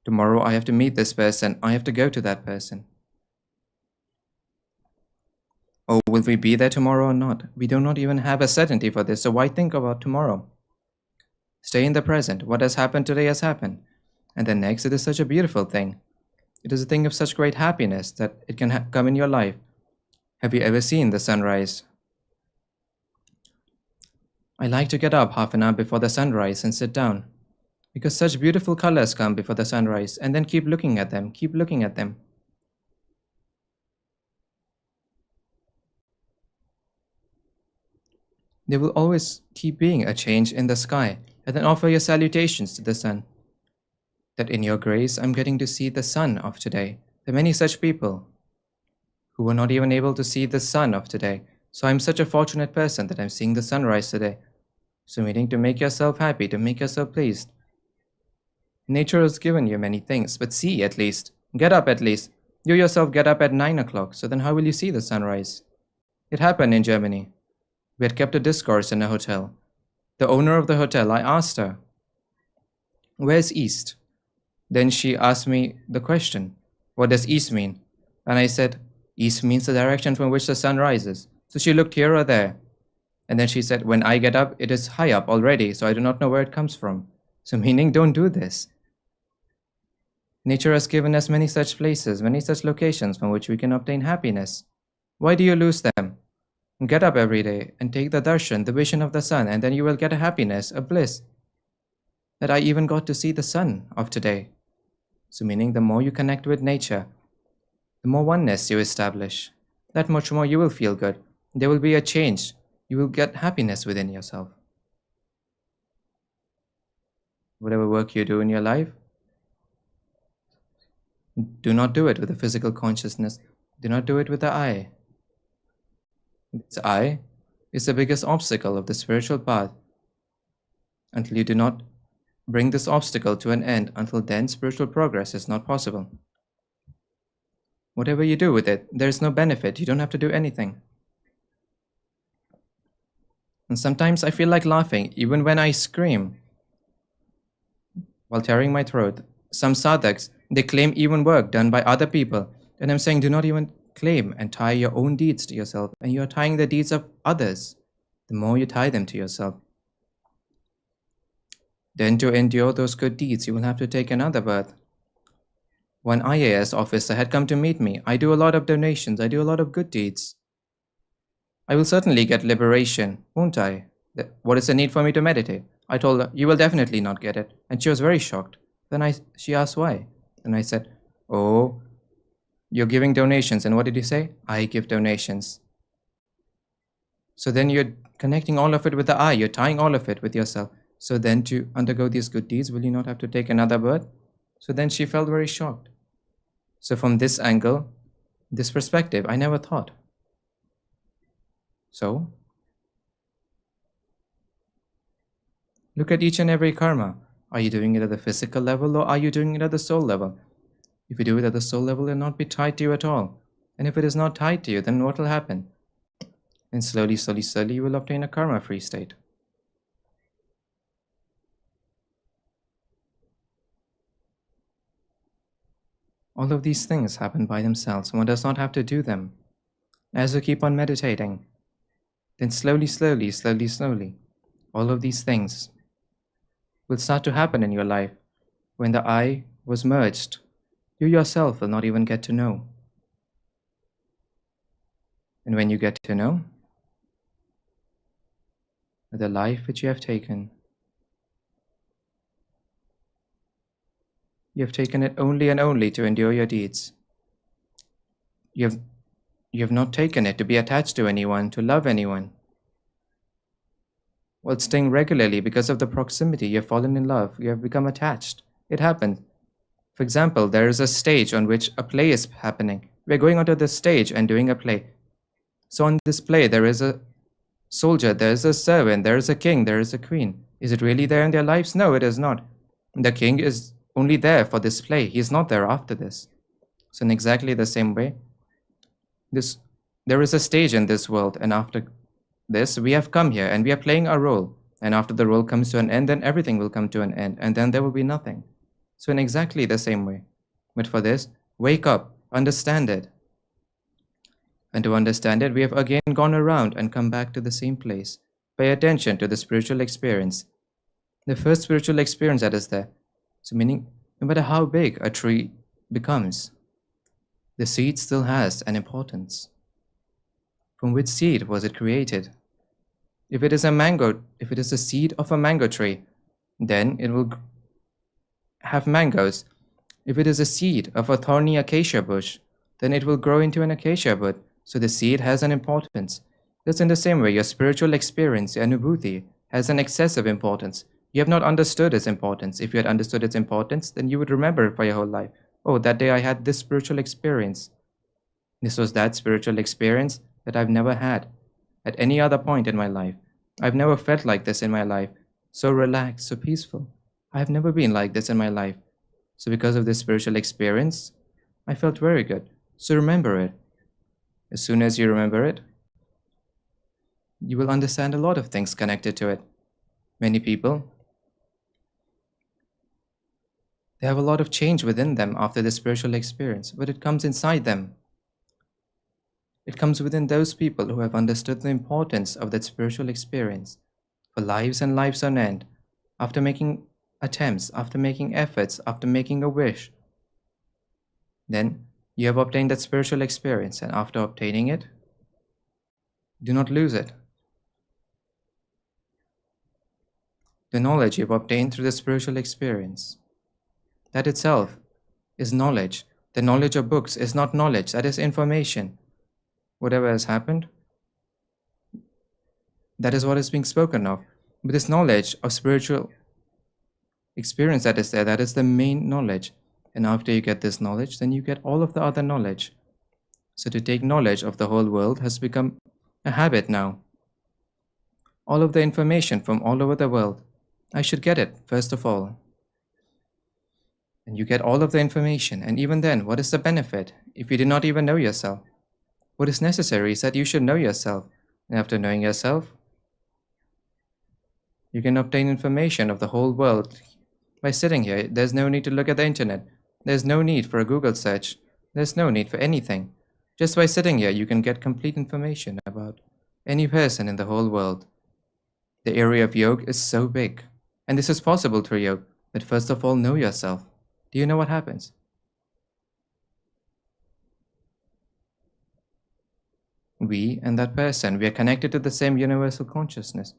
Tomorrow I have to meet this person. I have to go to that person. Oh, will we be there tomorrow or not? We do not even have a certainty for this, so why think about tomorrow? Stay in the present. What has happened today has happened. And then next, it is such a beautiful thing. It is a thing of such great happiness that it can come in your life. Have you ever seen the sunrise? I like to get up half an hour before the sunrise and sit down, because such beautiful colors come before the sunrise, and then keep looking at them, keep looking at them. There will always keep being a change in the sky, and then offer your salutations to the sun. That in your grace, I'm getting to see the sun of today. There are many such people who were not even able to see the sun of today. So I'm such a fortunate person that I'm seeing the sunrise today. So meaning to make yourself happy, to make yourself pleased. Nature has given you many things, but see at least. Get up at least. You yourself get up at 9 o'clock, so then how will you see the sunrise? It happened in Germany. We had kept a discourse in a hotel. The owner of the hotel, I asked her, "Where's east?" Then she asked me the question, "What does east mean?" And I said, "East means the direction from which the sun rises." So she looked here or there. And then she said, "When I get up, it is high up already, so I do not know where it comes from." So meaning, don't do this. Nature has given us many such places, many such locations from which we can obtain happiness. Why do you lose them? Get up every day and take the darshan, the vision of the sun, and then you will get a happiness, a bliss. That I even got to see the sun of today. So meaning the more you connect with nature, the more oneness you establish, that much more you will feel good. There will be a change. You will get happiness within yourself. Whatever work you do in your life, do not do it with the physical consciousness. Do not do it with the eye. This I is the biggest obstacle of the spiritual path. Until you do not bring this obstacle to an end, until then spiritual progress is not possible. Whatever you do with it, there is no benefit. You don't have to do anything. And sometimes I feel like laughing, even when I scream while tearing my throat. Some sadhaks, they claim even work done by other people. And I'm saying, do not even claim and tie your own deeds to yourself. And you're tying the deeds of others. The more you tie them to yourself, then to endure those good deeds, you will have to take another birth. One IAS officer had come to meet me. I do a lot of donations. I do a lot of good deeds. I will certainly get liberation, won't I? What is the need for me to meditate? I told her, you will definitely not get it. And she was very shocked. Then she asked why. And I said, oh, you're giving donations. And what did you say? I give donations. So then you're connecting all of it with the I. You're tying all of it with yourself. So then to undergo these good deeds, will you not have to take another birth? So then she felt very shocked. So from this angle, this perspective, I never thought. So, look at each and every karma. Are you doing it at the physical level or are you doing it at the soul level? If you do it at the soul level, it will not be tied to you at all. And if it is not tied to you, then what will happen? And slowly, you will obtain a karma-free state. All of these things happen by themselves. One does not have to do them. As you keep on meditating, then slowly, all of these things will start to happen in your life. When the I was merged, you yourself will not even get to know. And when you get to know, the life which you have taken it only and only to endure your deeds. You have not taken it to be attached to anyone, to love anyone. While staying regularly because of the proximity, you have fallen in love, you have become attached. It happened. For example, there is a stage on which a play is happening. We are going onto this stage and doing a play. So on this play, there is a soldier, there is a servant, there is a king, there is a queen. Is it really there in their lives? No, it is not. The king is only there for this play. He is not there after this. So in exactly the same way, there is a stage in this world, and after this, we have come here and we are playing a role. And after the role comes to an end, then everything will come to an end, and then there will be nothing. So in exactly the same way. But for this, wake up, understand it. And to understand it, we have again gone around and come back to the same place. Pay attention to the spiritual experience. The first spiritual experience that is there. So meaning, no matter how big a tree becomes, the seed still has an importance. From which seed was it created? If it is a seed of a mango tree, then it will have mangoes. If it is a seed of a thorny acacia bush, then it will grow into an acacia bush. So the seed has an importance. Just in the same way, your spiritual experience, your anubhuti, has an excessive importance. You have not understood its importance. If you had understood its importance, then you would remember it for your whole life. Oh, that day I had this spiritual experience. This was that spiritual experience that I've never had at any other point in my life. I've never felt like this in my life. So relaxed, so peaceful. I have never been like this in my life. So because of this spiritual experience, I felt very good. So remember it. As soon as you remember it, you will understand a lot of things connected to it. Many people, they have a lot of change within them after the spiritual experience, but it comes inside them. It comes within those people who have understood the importance of that spiritual experience for lives and lives on end, after making attempts, after making efforts, after making a wish. Then you have obtained that spiritual experience, and after obtaining it, do not lose it. The knowledge you've obtained through the spiritual experience, that itself is knowledge. The knowledge of books is not knowledge, that is information. Whatever has happened, that is what is being spoken of. But this knowledge of spiritual experience that is there, that is the main knowledge. And after you get this knowledge, then you get all of the other knowledge. So to take knowledge of the whole world has become a habit now. All of the information from all over the world. I should get it, first of all. And you get all of the information, and even then, what is the benefit if you do not even know yourself? What is necessary is that you should know yourself, and after knowing yourself, you can obtain information of the whole world. By sitting here, there's no need to look at the internet. There's no need for a Google search. There's no need for anything. Just by sitting here, you can get complete information about any person in the whole world. The area of yoga is so big, and this is possible through yoga. But first of all, know yourself. Do you know what happens? We and that person, we are connected to the same universal consciousness.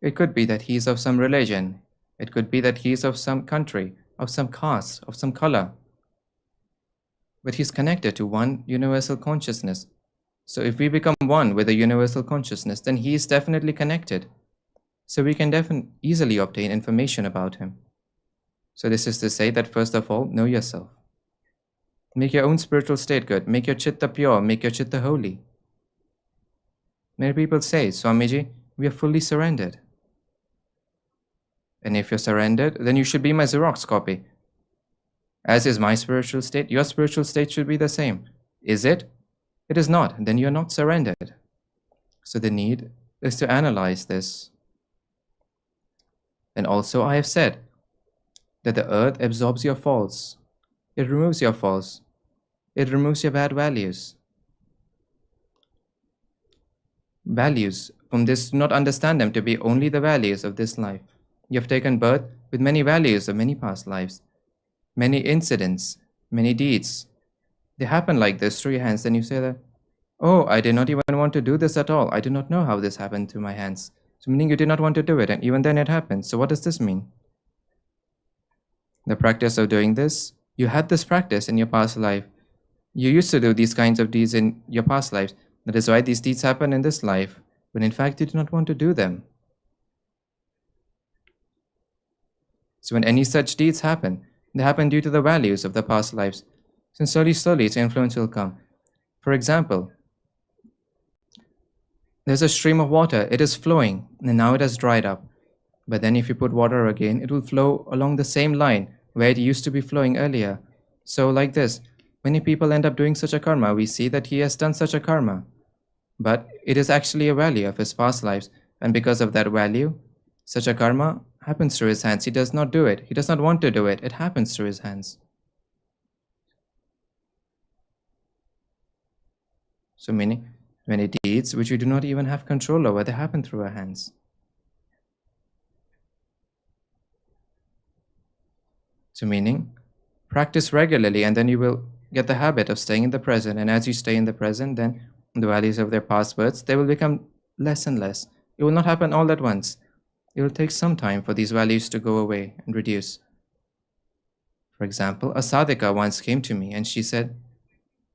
It could be that he is of some religion. It could be that he is of some country, of some caste, of some color. But he's connected to one universal consciousness. So if we become one with the universal consciousness, then he is definitely connected. So we can easily obtain information about him. So this is to say that first of all, know yourself. Make your own spiritual state good. Make your chitta pure. Make your chitta holy. Many people say, Swamiji, we are fully surrendered. And if you're surrendered, then you should be my Xerox copy. As is my spiritual state, your spiritual state should be the same. Is it? It is not. Then you're not surrendered. So the need is to analyze this. And also I have said that the earth absorbs your faults. It removes your faults. It removes your bad values. Values, from this, do not understand them to be only the values of this life. You have taken birth with many values of many past lives, many incidents, many deeds. They happen like this through your hands, then you say that, oh, I did not even want to do this at all. I do not know how this happened through my hands. So meaning you did not want to do it, and even then it happened. So what does this mean? The practice of doing this, you had this practice in your past life. You used to do these kinds of deeds in your past lives. That is why these deeds happen in this life, when in fact you do not want to do them. So when any such deeds happen, they happen due to the values of the past lives. So slowly, its influence will come. For example, there's a stream of water. It is flowing, and now it has dried up. But then if you put water again, it will flow along the same line where it used to be flowing earlier. So like this, many people end up doing such a karma. We see that he has done such a karma. But it is actually a value of his past lives. And because of that value, such a karma happens through his hands. He does not do it. He does not want to do it. It happens through his hands. So many deeds which we do not even have control over, they happen through our hands. So meaning, practice regularly and then you will get the habit of staying in the present. And as you stay in the present, then the values of their past births, they will become less and less. It will not happen all at once. It will take some time for these values to go away and reduce. For example, a sadhika once came to me and she said,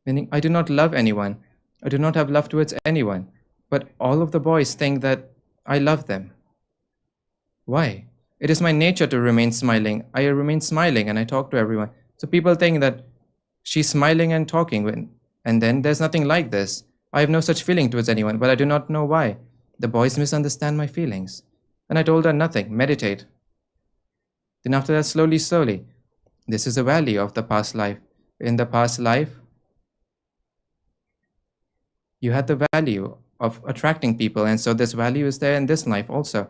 meaning, I do not love anyone. I do not have love towards anyone. But all of the boys think that I love them. Why? It is my nature to remain smiling. I remain smiling and I talk to everyone. So people think that she's smiling and talking, and then there's nothing like this. I have no such feeling towards anyone, but I do not know why. The boys misunderstand my feelings. And I told her nothing, meditate. Then after that, slowly, this is a value of the past life. In the past life, you had the value of attracting people, and so this value is there in this life also.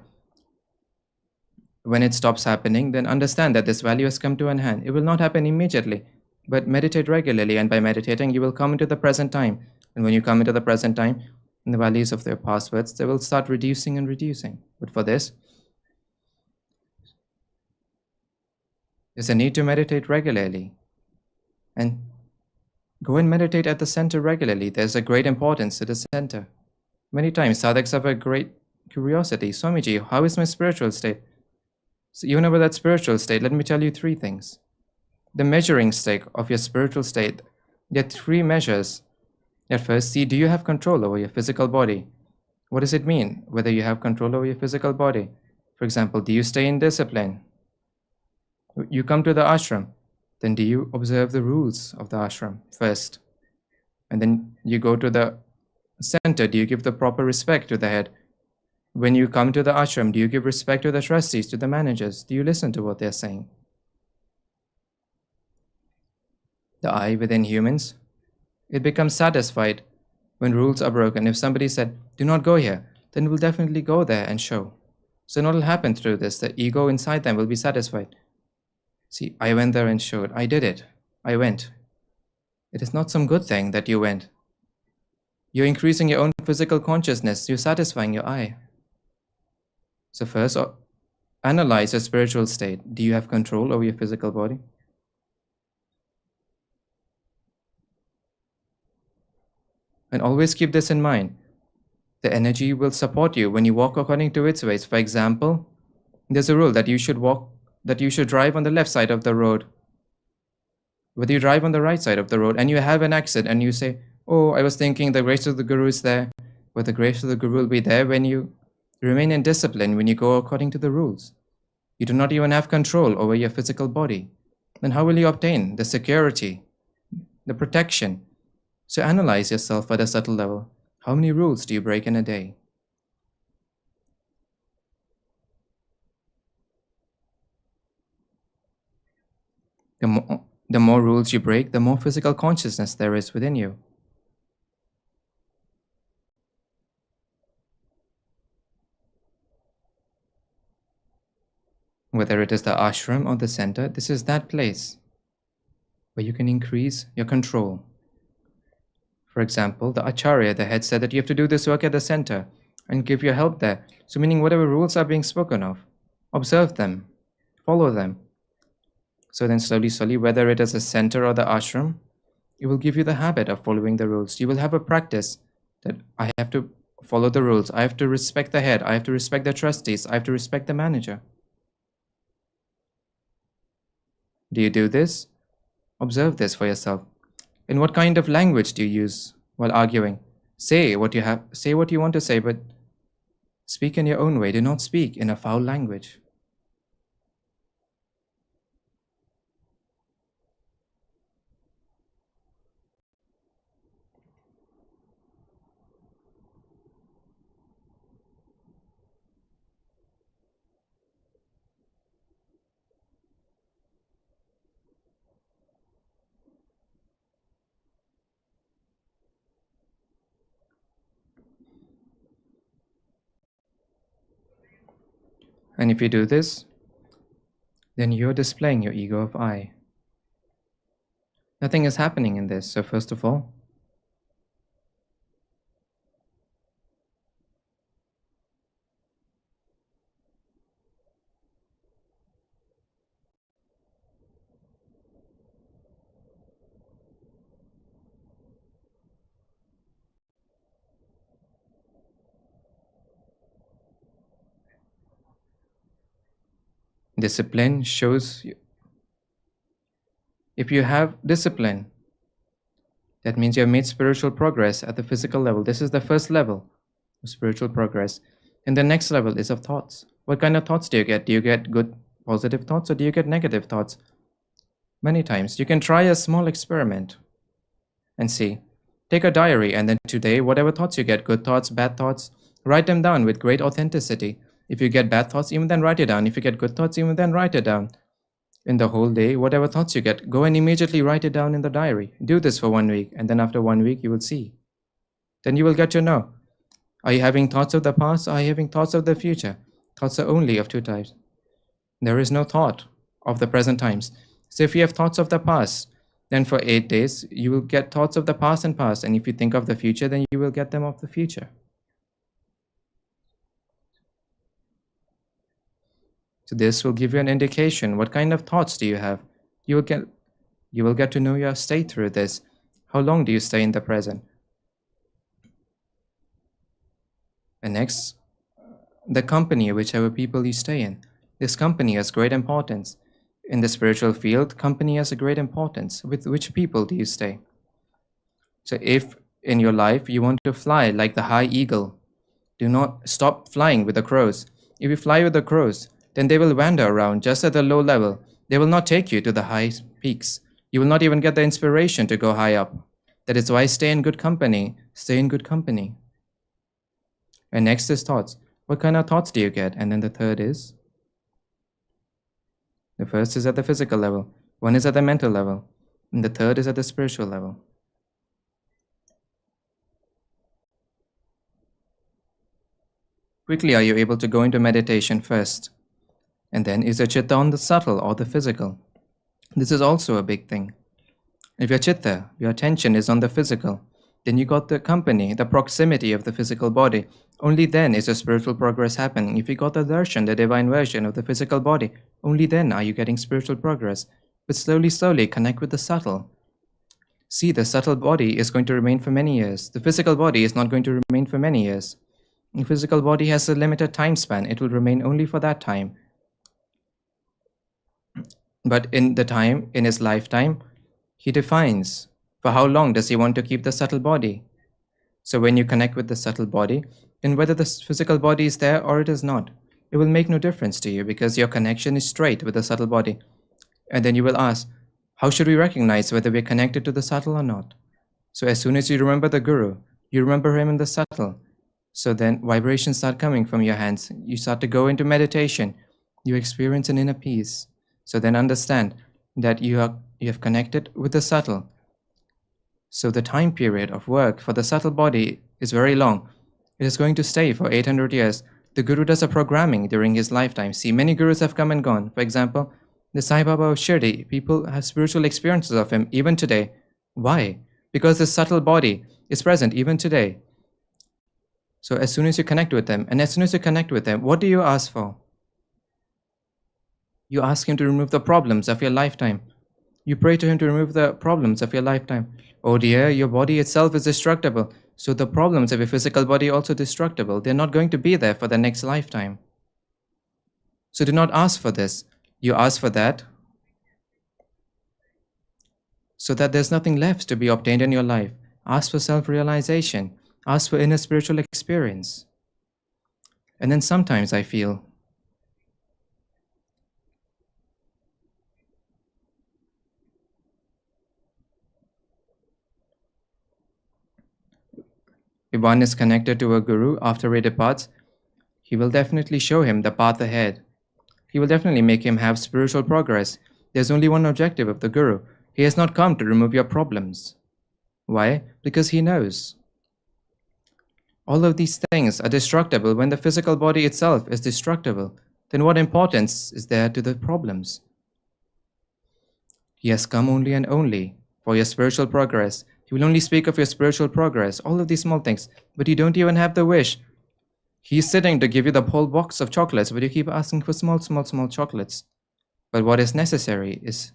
When it stops happening, then understand that this value has come to an end. It will not happen immediately, but meditate regularly, and by meditating, you will come into the present time. And when you come into the present time, the values of their past births, they will start reducing and reducing. But for this, there's a need to meditate regularly. And go and meditate at the center regularly. There's a great importance to the center. Many times, sadhaks have a great curiosity. Swamiji, how is my spiritual state? So even about that spiritual state, let me tell you three things. The measuring stick of your spiritual state, there are three measures. At first, see, do you have control over your physical body? What does it mean, whether you have control over your physical body? For example, do you stay in discipline? You come to the ashram, then do you observe the rules of the ashram first? And then you go to the center, do you give the proper respect to the head? When you come to the ashram, do you give respect to the trustees, to the managers? Do you listen to what they're saying? The I within humans, it becomes satisfied when rules are broken. If somebody said, do not go here, then we'll definitely go there and show. So what will happen through this? The ego inside them will be satisfied. See, I went there and showed. I did it. I went. It is not some good thing that you went. You're increasing your own physical consciousness. You're satisfying your I. So first, analyze your spiritual state. Do you have control over your physical body? And always keep this in mind. The energy will support you when you walk according to its ways. For example, there's a rule that you should drive on the left side of the road. Whether you drive on the right side of the road and you have an accident and you say, oh, I was thinking the grace of the Guru is there. But the grace of the Guru will be there when you remain in discipline, when you go according to the rules. You do not even have control over your physical body. Then how will you obtain the security, the protection? So analyze yourself at a subtle level. How many rules do you break in a day? The more rules you break, the more physical consciousness there is within you. Whether it is the ashram or the center, this is that place where you can increase your control. For example, the acharya, the head, said that you have to do this work at the center and give your help there. So meaning whatever rules are being spoken of, observe them, follow them. So then slowly, whether it is a center or the ashram, it will give you the habit of following the rules. You will have a practice that I have to follow the rules. I have to respect the head. I have to respect the trustees. I have to respect the manager. Do you do this? Observe this for yourself. In what kind of language do you use while arguing? Say what you want to say, but speak in your own way. Do not speak in a foul language. And if you do this, then you're displaying your ego of I. Nothing is happening in this. So first of all, discipline shows you. If you have discipline, that means you have made spiritual progress at the physical level. This is the first level of spiritual progress. And the next level is of thoughts. What kind of thoughts do you get? Do you get good, positive thoughts, or do you get negative thoughts? Many times. You can try a small experiment and see. Take a diary, and then today, whatever thoughts you get, good thoughts, bad thoughts, write them down with great authenticity. If you get bad thoughts, even then write it down. If you get good thoughts, even then write it down. In the whole day, whatever thoughts you get, go and immediately write it down in the diary. Do this for 1 week, and then after 1 week, you will see. Then you will get to know. Are you having thoughts of the past? Are you having thoughts of the future? Thoughts are only of two types. There is no thought of the present times. So if you have thoughts of the past, then for 8 days, you will get thoughts of the past and past. And if you think of the future, then you will get them of the future. So this will give you an indication. What kind of thoughts do you have? You will get to know your state through this. How long do you stay in the present? And next, the company, whichever people you stay in. This company has great importance. In the spiritual field, company has a great importance. With which people do you stay? So if in your life you want to fly like the high eagle, do not stop flying with the crows. If you fly with the crows, then they will wander around just at the low level. They will not take you to the high peaks. You will not even get the inspiration to go high up. That is why stay in good company. Stay in good company. And next is thoughts. What kind of thoughts do you get? And then the third is, the first is at the physical level, one is at the mental level, and the third is at the spiritual level. Quickly are you able to go into meditation first? And then is your chitta on the subtle or the physical? This is also a big thing. If your chitta, your attention is on the physical, then you got the company, the proximity of the physical body. Only then is your spiritual progress happening. If you got the darshan, the divine version of the physical body, only then are you getting spiritual progress. But slowly connect with the subtle. See, the subtle body is going to remain for many years. The physical body is not going to remain for many years. The physical body has a limited time span. It will remain only for that time. But in his lifetime, he defines for how long does he want to keep the subtle body. So when you connect with the subtle body, then whether the physical body is there or it is not, it will make no difference to you because your connection is straight with the subtle body. And then you will ask, how should we recognize whether we are connected to the subtle or not? So as soon as you remember the Guru, you remember him in the subtle. So then vibrations start coming from your hands. You start to go into meditation. You experience an inner peace. So then understand that you have connected with the subtle. So the time period of work for the subtle body is very long. It is going to stay for 800 years. The Guru does a programming during his lifetime. See, many Gurus have come and gone. For example, the Sai Baba of Shirdi, people have spiritual experiences of him even today. Why? Because the subtle body is present even today. So as soon as you connect with them, what do you ask for? You ask him to remove the problems of your lifetime. You pray to him to remove the problems of your lifetime. Oh dear, your body itself is destructible. So the problems of your physical body are also destructible. They're not going to be there for the next lifetime. So do not ask for this. You ask for that so that there's nothing left to be obtained in your life. Ask for self-realization. Ask for inner spiritual experience. And then sometimes I feel if one is connected to a Guru after he departs, he will definitely show him the path ahead. He will definitely make him have spiritual progress. There's only one objective of the Guru. He has not come to remove your problems. Why? Because he knows. All of these things are destructible when the physical body itself is destructible. Then what importance is there to the problems? He has come only and only for your spiritual progress. He will only speak of your spiritual progress, all of these small things, but you don't even have the wish. He's sitting to give you the whole box of chocolates, but you keep asking for small chocolates. But what is necessary is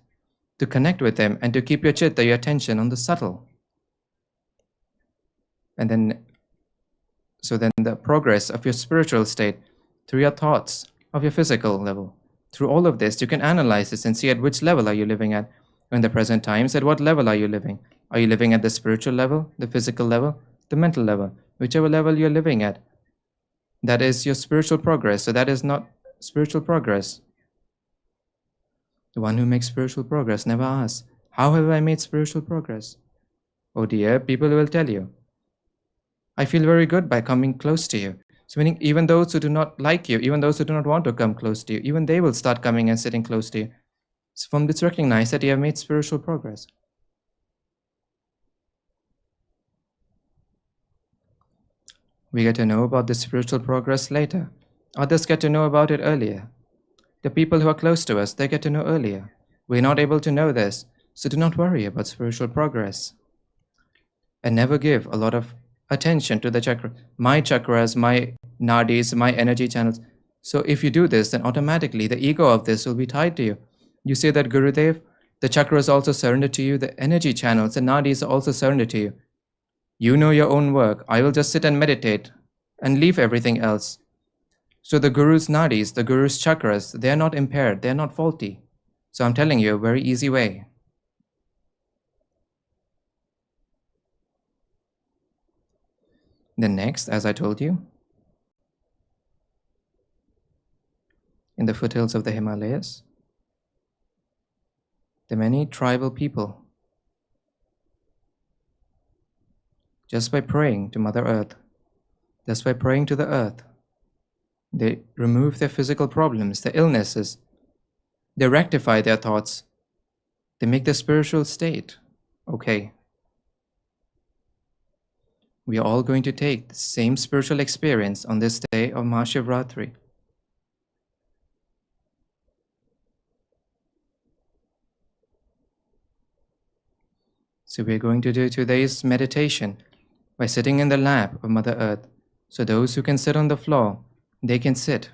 to connect with him and to keep your chitta, your attention on the subtle. And then, so then the progress of your spiritual state through your thoughts of your physical level, through all of this, you can analyze this and see at which level are you living at. In the present times, at what level are you living? Are you living at the spiritual level, the physical level, the mental level? Whichever level you're living at, that is your spiritual progress. So that is not spiritual progress. The one who makes spiritual progress never asks, how have I made spiritual progress? Oh dear, people will tell you, I feel very good by coming close to you. So meaning even those who do not like you, even those who do not want to come close to you, even they will start coming and sitting close to you. So from this recognize that you have made spiritual progress. We get to know about this spiritual progress later. Others get to know about it earlier. The people who are close to us, they get to know earlier. We're not able to know this, so do not worry about spiritual progress. And never give a lot of attention to the chakra. My chakras, my nadis, my energy channels. So if you do this, then automatically the ego of this will be tied to you. You say that Gurudev, the chakras also surrender to you, the energy channels, the nadis also surrender to you. You know your own work. I will just sit and meditate and leave everything else. So the Guru's nadis, the Guru's chakras, they are not impaired, they are not faulty. So I'm telling you a very easy way. Then next, as I told you, in the foothills of the Himalayas, there are many tribal people. Just by praying to Mother Earth, Just by praying to the earth, they remove their physical problems, their illnesses. They rectify their thoughts. They make their spiritual state okay. We are all going to take the same spiritual experience on this day of Mahashivratri. So we are going to do today's meditation by sitting in the lap of Mother Earth. So those who can sit on the floor, they can sit.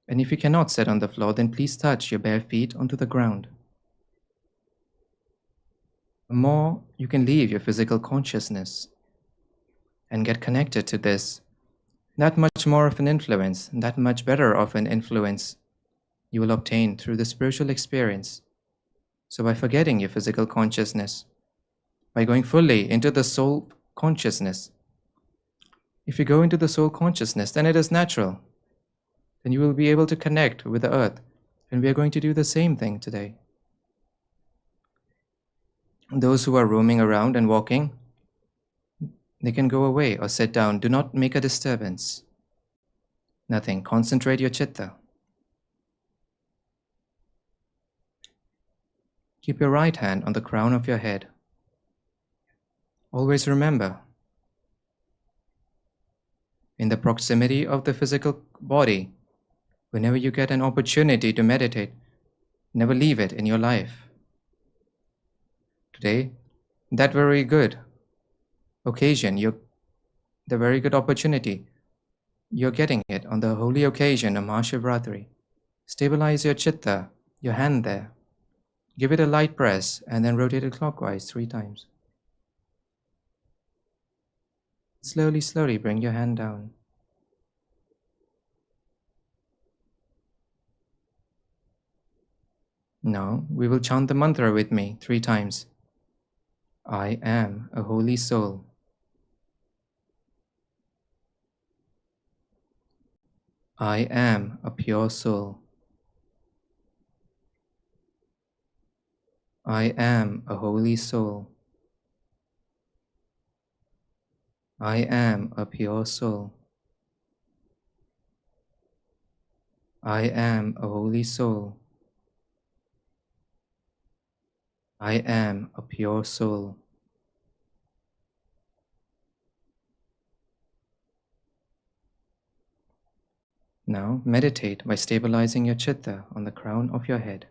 And if you cannot sit on the floor, then please touch your bare feet onto the ground. The more you can leave your physical consciousness and get connected to this, that much more of an influence, that much better of an influence you will obtain through the spiritual experience. So by forgetting your physical consciousness, by going fully into the soul consciousness, if you go into the soul consciousness, then it is natural. Then you will be able to connect with the earth. And we are going to do the same thing today. Those who are roaming around and walking, they can go away or sit down. Do not make a disturbance. Nothing. Concentrate your chitta. Keep your right hand on the crown of your head. Always remember, in the proximity of the physical body, whenever you get an opportunity to meditate, never leave it in your life. Today, that very good occasion, the very good opportunity, you're getting it on the holy occasion of Mahashivratri. Stabilize your chitta, your hand there. Give it a light press and then rotate it clockwise 3 times. Slowly, slowly bring your hand down. Now we will chant the mantra with me 3 times. I am a holy soul. I am a pure soul. I am a holy soul. I am a pure soul. I am a holy soul. I am a pure soul. Now meditate by stabilizing your chitta on the crown of your head.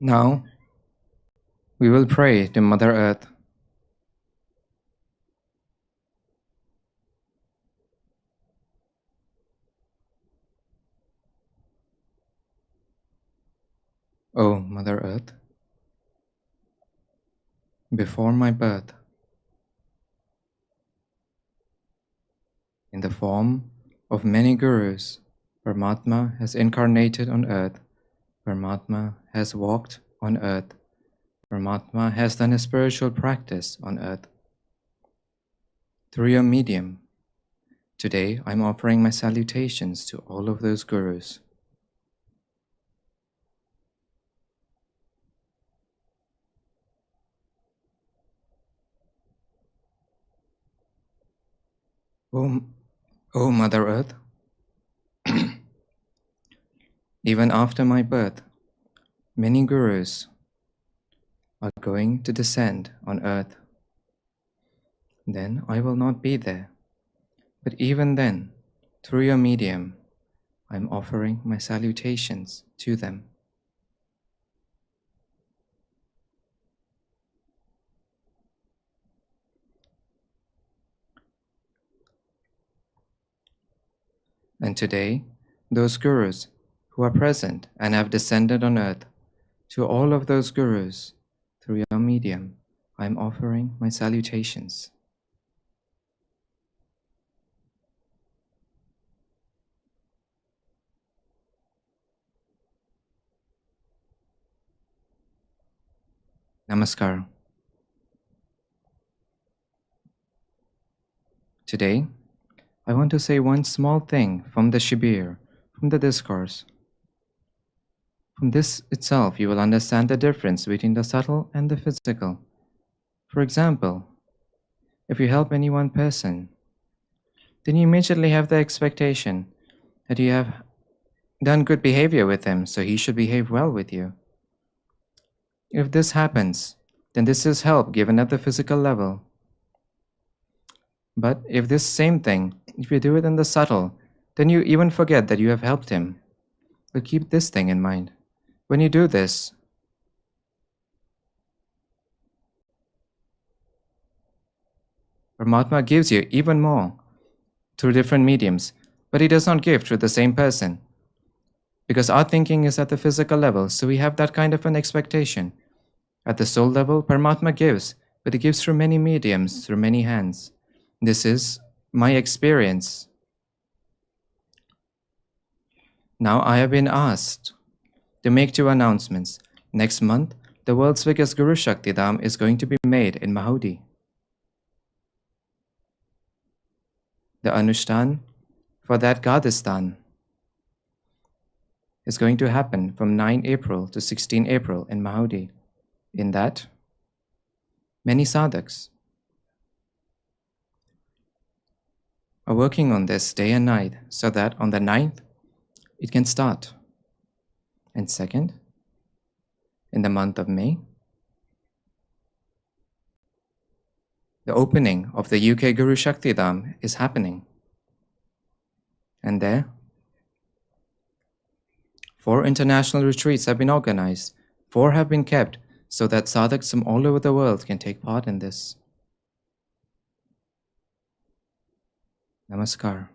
Now, we will pray to Mother Earth. O Mother Earth, before my birth, in the form of many gurus, Paramatma has incarnated on earth. Paramatma has walked on earth. Paramatma has done a spiritual practice on earth. Through your medium, today I'm offering my salutations to all of those gurus. O Mother Earth, even after my birth, many gurus are going to descend on earth. Then I will not be there. But even then, through your medium, I'm offering my salutations to them. And today, those gurus who are present and have descended on earth, to all of those gurus, through your medium, I'm offering my salutations. Namaskar. Today, I want to say one small thing from the Shibir, from the discourse. From this itself, you will understand the difference between the subtle and the physical. For example, if you help any one person, then you immediately have the expectation that you have done good behavior with him, so he should behave well with you. If this happens, then this is help given at the physical level. But if this same thing, if you do it in the subtle, then you even forget that you have helped him. But keep this thing in mind. When you do this, Paramatma gives you even more through different mediums, but he does not give through the same person. Because our thinking is at the physical level, so we have that kind of an expectation. At the soul level, Paramatma gives, but he gives through many mediums, through many hands. This is my experience. Now I have been asked to make two announcements. Next month, the world's biggest Guru Shakti Dham is going to be made in Mahodi. The Anushthan for that Gadhistan is going to happen from 9 April to 16 April in Mahodi. In that, many sadhaks are working on this day and night so that on the 9th, it can start. And second, in the month of May, the opening of the UK Guru Shakti Dham is happening. And there, 4 international retreats have been organized, 4 have been kept so that sadhaks from all over the world can take part in this. Namaskar.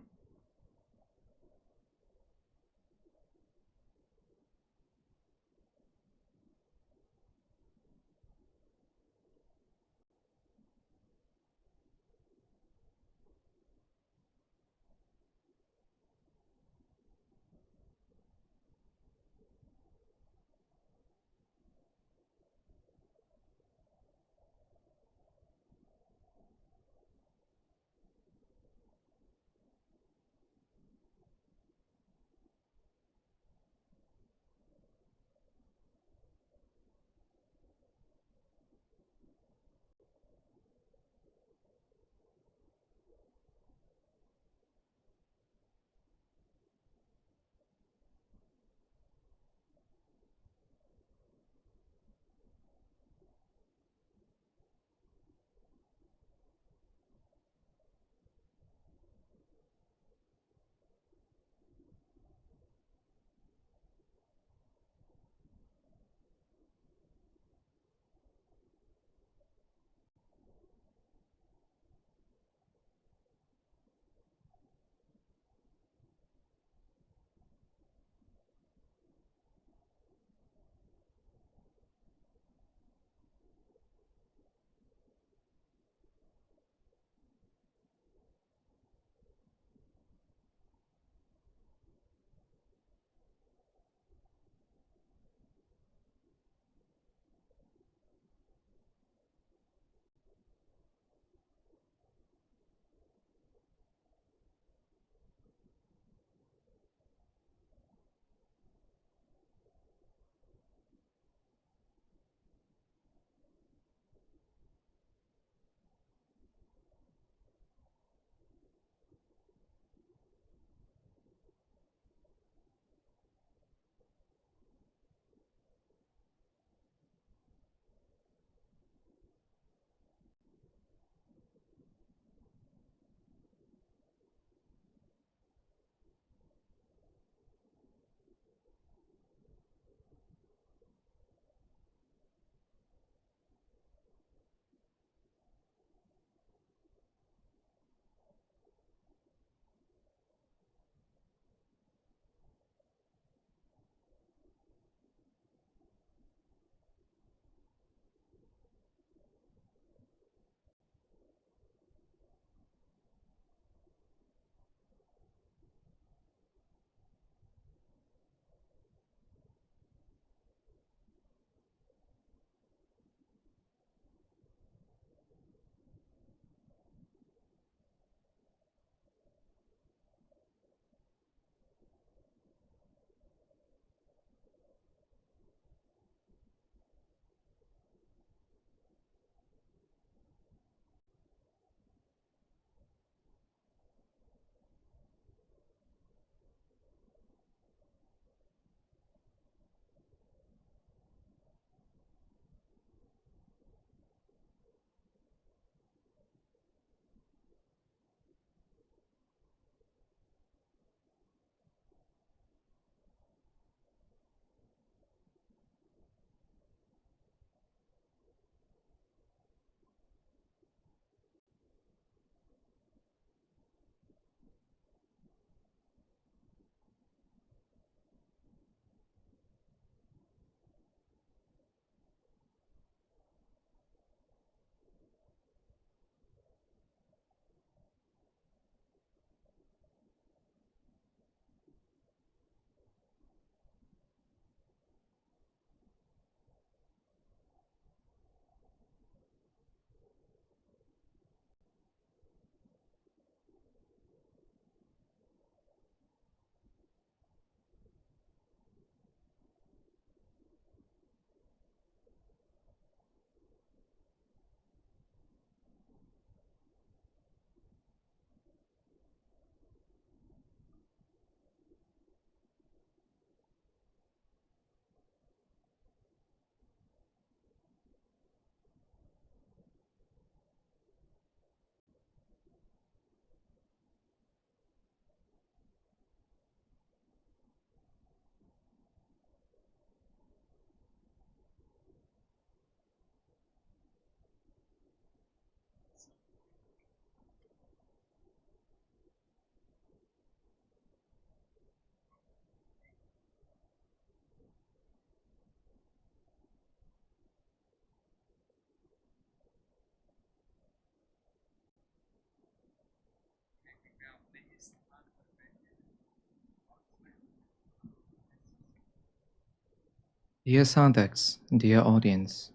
Dear Sadhaks, dear audience,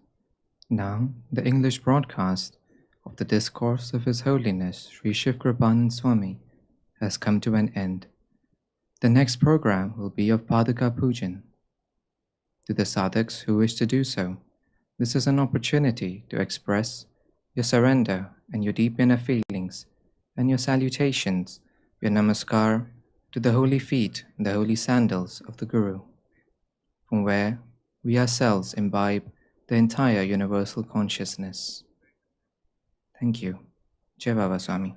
now the English broadcast of the discourse of His Holiness Shree Shivkrupanand Swami has come to an end. The next program will be of Padaka Pujan. To the sadhaks who wish to do so, this is an opportunity to express your surrender and your deep inner feelings and your salutations, your namaskar to the holy feet and the holy sandals of the Guru, from where we ourselves imbibe the entire universal consciousness. Thank you. Jai Baba Swami.